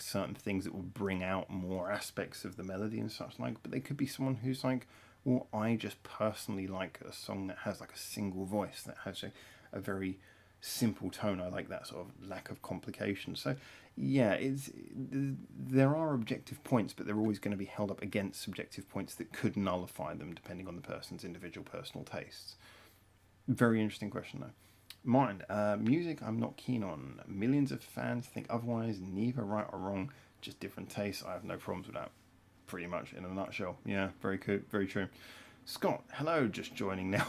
certain things that will bring out more aspects of the melody and such like. But there could be someone who's like, well, I just personally like a song that has like a single voice, that has a very simple tone. I like that sort of lack of complication. So yeah, there are objective points, but they're always going to be held up against subjective points that could nullify them depending on the person's individual personal tastes. Very interesting question, though. Mine, music I'm not keen on. Millions of fans think otherwise, neither right or wrong, just different tastes. I have no problems with that, pretty much, in a nutshell. Yeah, very cool, very true. Scott, hello, just joining now.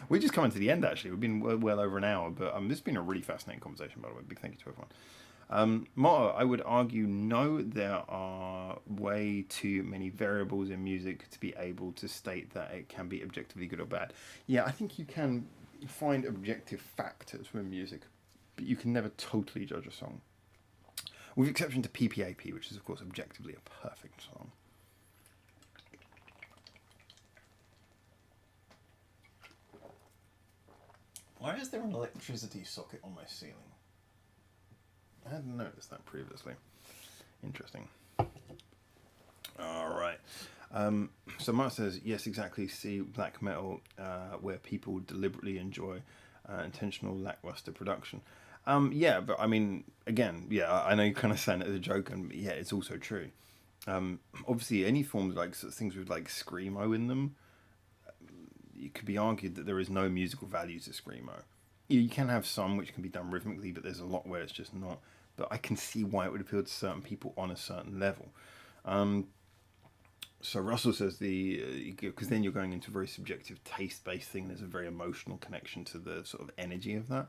We're just coming to the end, actually. We've been well over an hour, but this has been a really fascinating conversation, by the way. Big thank you to everyone. Motto, I would argue no, there are way too many variables in music to be able to state that it can be objectively good or bad. Yeah, I think you can find objective factors with music, but you can never totally judge a song. With exception to PPAP, which is, of course, objectively a perfect song. Why is there an electricity socket on my ceiling? I hadn't noticed that previously. Interesting. All right. So Mark says, yes, exactly. See black metal, where people deliberately enjoy intentional lackluster production. Yeah, but again, yeah, I know you're kind of saying it as a joke, and yeah, it's also true. Obviously, any forms like sort of things with like screamo in them, it could be argued that there is no musical value to screamo. You can have some which can be done rhythmically, but there's a lot where it's just not. But I can see why it would appeal to certain people on a certain level. So Russell says because then you're going into a very subjective taste-based thing. There's a very emotional connection to the sort of energy of that.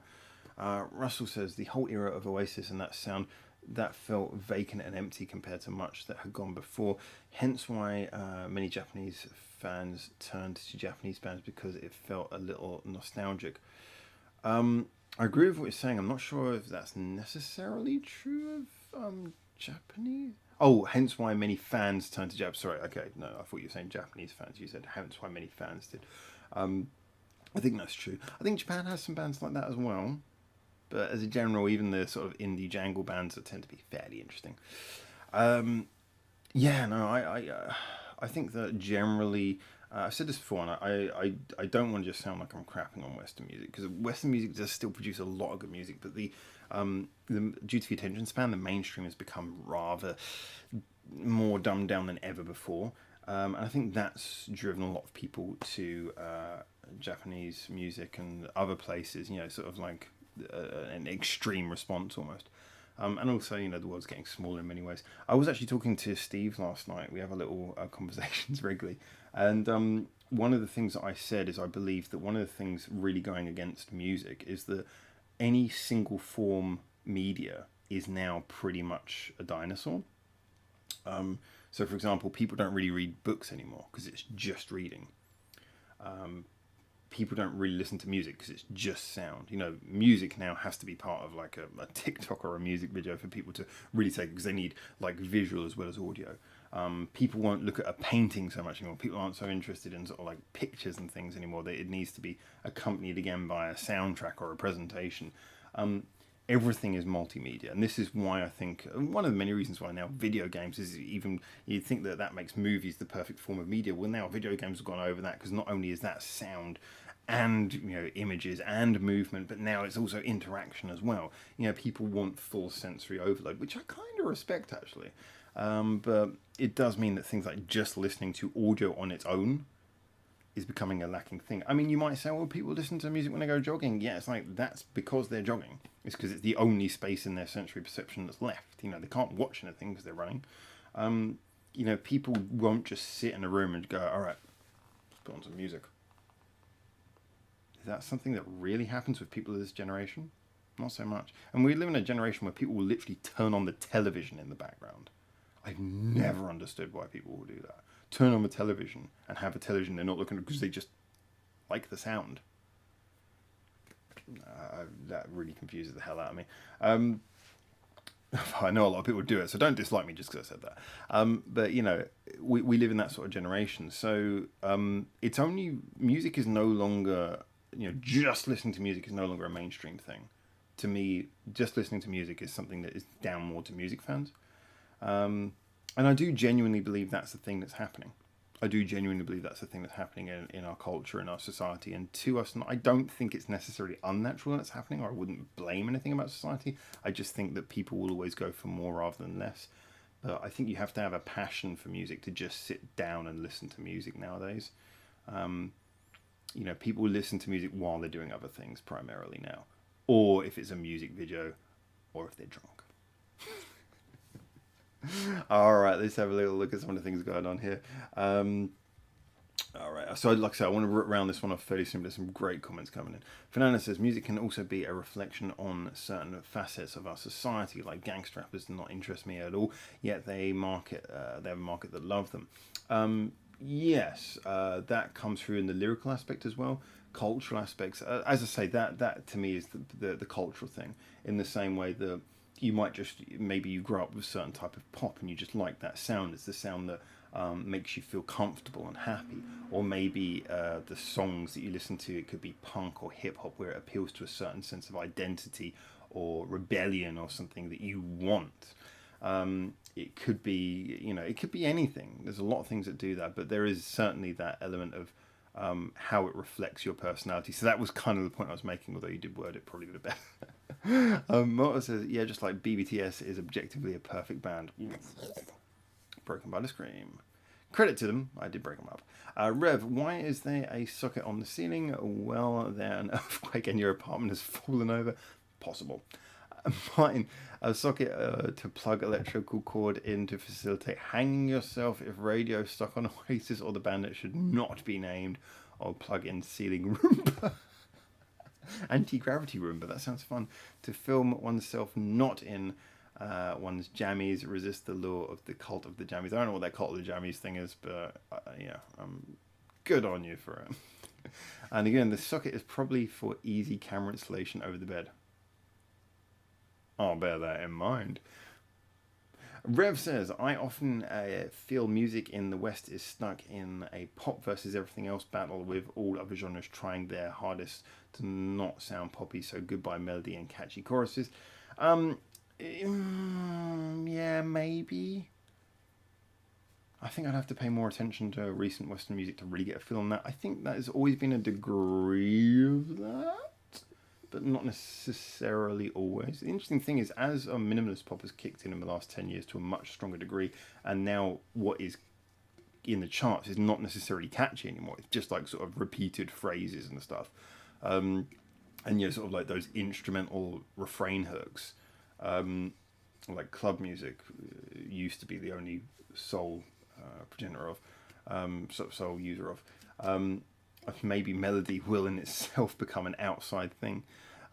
Russell says the whole era of Oasis and that sound, that felt vacant and empty compared to much that had gone before. Hence why many Japanese fans turned to Japanese bands, because it felt a little nostalgic. I agree with what you're saying. I'm not sure if that's necessarily true of Japanese. Oh, hence why many fans turned to Japan. Sorry, okay, no, I thought you were saying Japanese fans. You said hence why many fans did. I think that's true. I think Japan has some bands like that as well. But as a general, even the sort of indie jangle bands that tend to be fairly interesting. Yeah, no, I think that generally, I've said this before, and I don't want to just sound like I'm crapping on Western music, because Western music does still produce a lot of good music, but due to the attention span, the mainstream has become rather more dumbed down than ever before. And I think that's driven a lot of people to Japanese music and other places, sort of like an extreme response almost. And also, the world's getting smaller in many ways. I was actually talking to Steve last night. We have a little conversations regularly. And one of the things that I said is I believe that one of the things really going against music is that any single form media is now pretty much a dinosaur. So, for example, people don't really read books anymore because it's just reading. People don't really listen to music because it's just sound. Music now has to be part of like a TikTok or a music video for people to really take, because they need like visual as well as audio. People won't look at a painting so much anymore. People aren't so interested in sort of like pictures and things anymore. It needs to be accompanied again by a soundtrack or a presentation. Everything is multimedia, and this is why I think one of the many reasons why now video games is even, you'd think that makes movies the perfect form of media. Well, now video games have gone over that, because not only is that sound and images and movement, but now it's also interaction as well. People want full sensory overload, which I kind of respect actually, but it does mean that things like just listening to audio on its own is becoming a lacking thing. I mean, you might say, well, people listen to music when they go jogging. Yeah, it's like, that's because they're jogging. It's because it's the only space in their sensory perception that's left. They can't watch anything because they're running. People won't just sit in a room and go, all right, let's put on some music. Is that something that really happens with people of this generation? Not so much. And we live in a generation where people will literally turn on the television in the background. I've never understood why people will do that. Turn on the television and have a television they're not looking at because they just like the sound. That really confuses the hell out of me. I know a lot of people do it, so don't dislike me just because I said that. But we live in that sort of generation, so it's only, music is no longer, just listening to music is no longer a mainstream thing. To me, just listening to music is something that is down more to music fans. And I do genuinely believe that's the thing that's happening. I do genuinely believe that's the thing that's happening in our culture, in our society. And to us, I don't think it's necessarily unnatural that's happening, or I wouldn't blame anything about society. I just think that people will always go for more rather than less. But I think you have to have a passion for music to just sit down and listen to music nowadays. People listen to music while they're doing other things primarily now. Or if it's a music video, or if they're drunk. Alright, let's have a little look at some of the things going on here. Alright, so like I said, I want to round this one off fairly soon. There's some great comments coming in. Fernanda says, music can also be a reflection on certain facets of our society, like gangster rappers do not interest me at all, yet they have a market that love them. Yes, that comes through in the lyrical aspect as well. Cultural aspects, as I say, that to me is the cultural thing, in the same way that you might just, maybe you grow up with a certain type of pop and you just like that sound. It's the sound that makes you feel comfortable and happy. Or maybe the songs that you listen to, it could be punk or hip hop, where it appeals to a certain sense of identity or rebellion or something that you want. It could be, it could be anything. There's a lot of things that do that, but there is certainly that element of how it reflects your personality. So that was kind of the point I was making, although you did word it probably a bit better. Mota says, yeah, just like BBTS is objectively a perfect band. Broken by the Scream. Credit to them, I did break them up. Rev, why is there a socket on the ceiling? Well, then an earthquake and your apartment has fallen over. Possible. Martin, a socket to plug electrical cord in to facilitate hanging yourself if radio stuck on Oasis or the band that should not be named, or plug in ceiling Roomba. Anti-gravity Roomba, that sounds fun. To film oneself not in one's jammies, resist the law of the cult of the jammies. I don't know what that cult of the jammies thing is, but good on you for it. And again, the socket is probably for easy camera installation over the bed. I'll bear that in mind. Rev says, I often feel music in the West is stuck in a pop versus everything else battle, with all other genres trying their hardest to not sound poppy, so goodbye melody and catchy choruses. Yeah, maybe. I think I'd have to pay more attention to recent Western music to really get a feel on that. I think that has always been a degree of that, but not necessarily always. The interesting thing is, as a minimalist pop has kicked in the last 10 years to a much stronger degree, and now what is in the charts is not necessarily catchy anymore. It's just like sort of repeated phrases and stuff. And sort of like those instrumental refrain hooks. Like club music used to be the only sole progenitor of, sole user of. Maybe melody will in itself become an outside thing.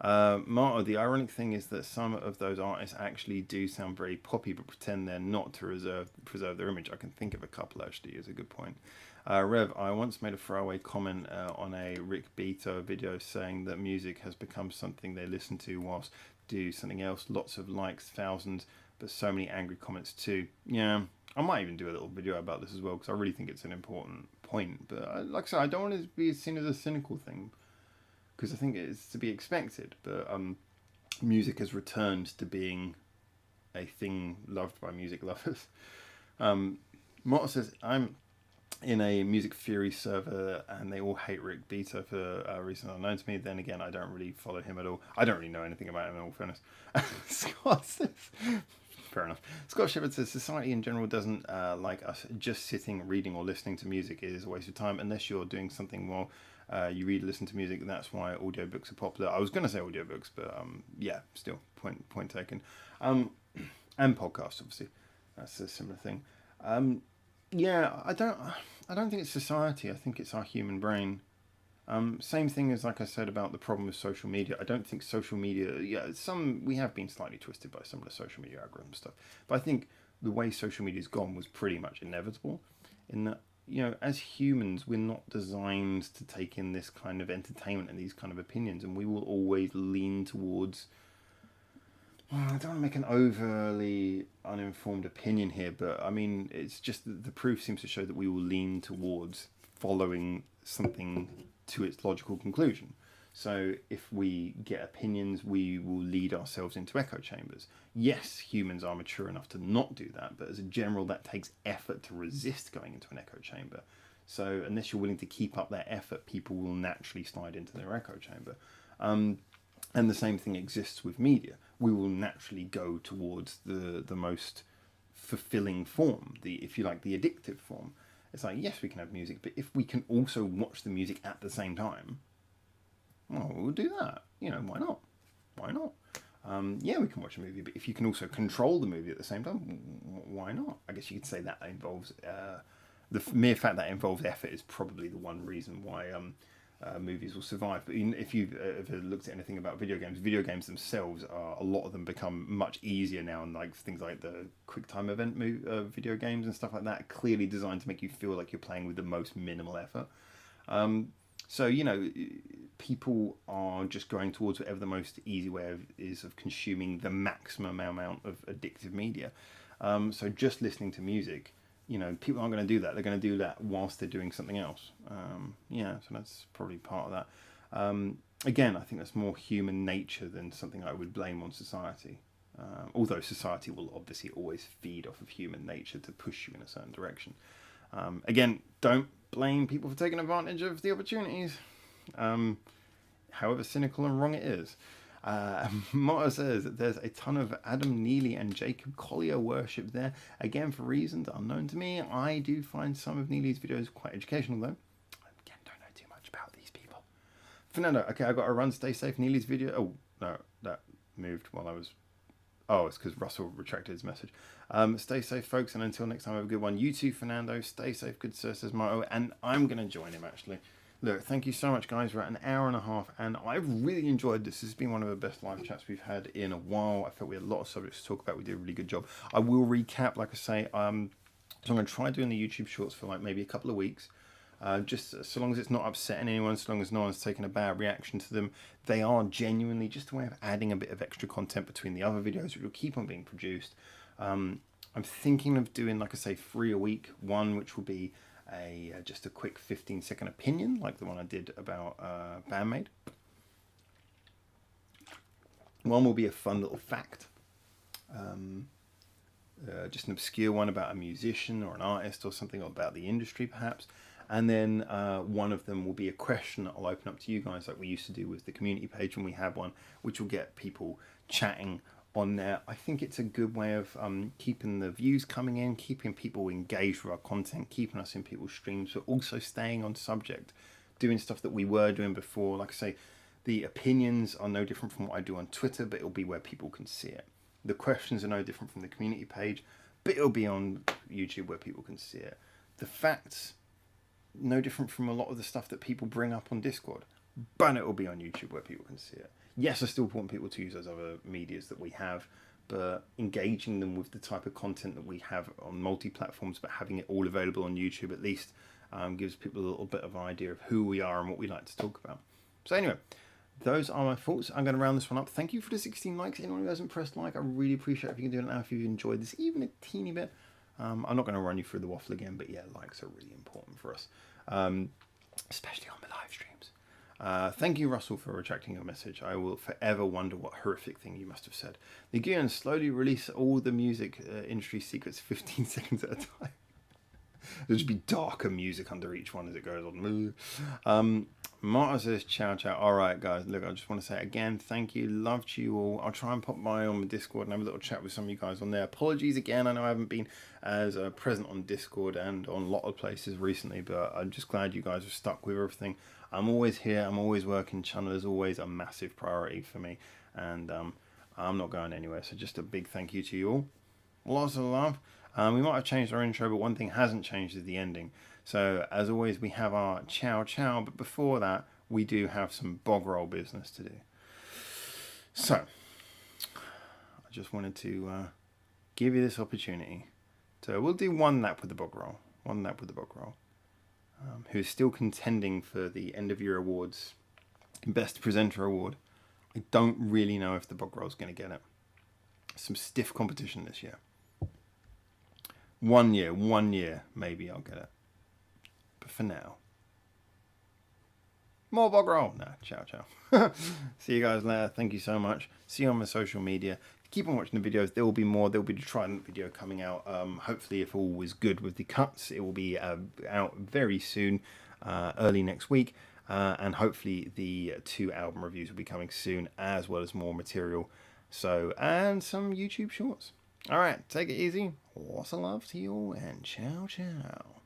Marta, the ironic thing is that some of those artists actually do sound very poppy, but pretend they're not to preserve their image. I can think of a couple actually. Is a good point. Rev, I once made a throwaway comment on a Rick Beato video saying that music has become something they listen to whilst do something else. Lots of likes, thousands, but so many angry comments too. Yeah, I might even do a little video about this as well because I really think it's an important point. But like I said, I don't want it to be seen as a cynical thing because I think it's to be expected. But music has returned to being a thing loved by music lovers. Motto says, I'm in a music theory server and they all hate Rick Beato for reasons unknown to me. Then again, I don't really follow him at all. I don't really know anything about him in all fairness. Scott says, fair enough. Scott Shepard says, society in general doesn't like us. Just sitting, reading or listening to music is a waste of time unless you're doing something while you read or listen to music. That's why audiobooks are popular. I was going to say audiobooks, but yeah, still, point taken. And podcasts, obviously. That's a similar thing. Yeah, I don't think it's society. I think it's our human brain. Same thing as like I said about the problem with social media. I don't think social media. Yeah, we have been slightly twisted by some of the social media algorithm stuff, but I think the way social media's gone was pretty much inevitable. In that, as humans, we're not designed to take in this kind of entertainment and these kind of opinions, and we will always lean towards. Well, I don't want to make an overly uninformed opinion here, but I mean, it's just that the proof seems to show that we will lean towards following something to its logical conclusion. So if we get opinions, we will lead ourselves into echo chambers. Yes, humans are mature enough to not do that, but as a general, that takes effort to resist going into an echo chamber. So unless you're willing to keep up that effort, people will naturally slide into their echo chamber. And the same thing exists with media. We will naturally go towards the most fulfilling form, if you like, the addictive form. It's like, yes, we can have music, but if we can also watch the music at the same time, well, we'll do that. Why not? Why not? Yeah, we can watch a movie, but if you can also control the movie at the same time, why not? I guess you could say that involves the mere fact that involves effort is probably the one reason why movies will survive. But if you've ever looked at anything about video games themselves a lot of them become much easier now, and like things like the quick time event video games and stuff like that are clearly designed to make you feel like you're playing with the most minimal effort. So people are just going towards whatever the most easy way is of consuming the maximum amount of addictive media. So just listening to music, people aren't going to do that. They're going to do that whilst they're doing something else. So that's probably part of that. Again, I think that's more human nature than something I would blame on society. Although society will obviously always feed off of human nature to push you in a certain direction. Again, don't blame people for taking advantage of the opportunities, however cynical and wrong it is. Motto says that there's a ton of Adam Neely and Jacob Collier worship there. Again, for reasons unknown to me, I do find some of Neely's videos quite educational, though. Again, don't know too much about these people. Fernando, okay, I got a run. Stay safe. Neely's video. Oh no, that moved while I was. Oh, it's because Russell retracted his message. Stay safe, folks, and until next time, have a good one. You too, Fernando. Stay safe, good sir, says Motto, and I'm going to join him, actually. Look, thank you so much, guys. We're at an hour and a half, and I've really enjoyed this. This has been one of the best live chats we've had in a while. I felt we had a lot of subjects to talk about. We did a really good job. I will recap, like I say. So I'm going to try doing the YouTube shorts for like maybe a couple of weeks. Just so long as it's not upsetting anyone, so long as no one's taking a bad reaction to them. They are genuinely just a way of adding a bit of extra content between the other videos, which will keep on being produced. I'm thinking of doing, like I say, 3 a week. One which will be just a quick 15-second opinion, like the one I did about Bandmade. One will be a fun little fact. Just an obscure one about a musician or an artist or something, or about the industry perhaps. And then one of them will be a question that I'll open up to you guys, like we used to do with the community page when we had one, which will get people chatting on there. I think it's a good way of keeping the views coming in, keeping people engaged with our content, keeping us in people's streams, but also staying on subject, doing stuff that we were doing before. Like I say, the opinions are no different from what I do on Twitter, but it'll be where people can see it. The questions are no different from the community page, but it'll be on YouTube where people can see it. The facts, no different from a lot of the stuff that people bring up on Discord, but it will be on YouTube where people can see it. Yes, I still want people to use those other medias that we have, but engaging them with the type of content that we have on multi-platforms, but having it all available on YouTube at least, gives people a little bit of an idea of who we are and what we like to talk about. So anyway, those are my thoughts. I'm going to round this one up. Thank you for the 16 likes. Anyone who hasn't pressed like, I really appreciate it if you can do it now if you've enjoyed this even a teeny bit. I'm not going to run you through the waffle again, but yeah, likes are really important for us, especially on the live streams. Thank you, Russell, for retracting your message. I will forever wonder what horrific thing you must have said. The Guion slowly release all the music industry secrets 15 seconds at a time. There'll just be darker music under each one as it goes on. Marta says, ciao, ciao. All right, guys. Look, I just want to say again, thank you. Love to you all. I'll try and pop by on the Discord and have a little chat with some of you guys on there. Apologies again. I know I haven't been as present on Discord and on a lot of places recently, but I'm just glad you guys are stuck with everything. I'm always here. I'm always working. Channel is always a massive priority for me, and I'm not going anywhere. So just a big thank you to you all. Lots of love. We might have changed our intro, but one thing hasn't changed is the ending. So, as always, we have our ciao ciao, but before that, we do have some bog roll business to do. So, I just wanted to give you this opportunity. So, we'll do one lap with the bog roll. One lap with the bog roll. Who's still contending for the end of year awards, Best Presenter Award. I don't really know if the bog roll's going to get it. Some stiff competition this year. 1 year, maybe I'll get it. But for now, more bog roll. No, ciao, ciao. See you guys later. Thank you so much. See you on my social media. Keep on watching the videos. There will be more. There will be the Trident video coming out. Hopefully, if all was good with the cuts, it will be out very soon, early next week. And hopefully, the 2 album reviews will be coming soon, as well as more material. So, and some YouTube shorts. All right, take it easy. Lots of love to you all, and ciao, ciao.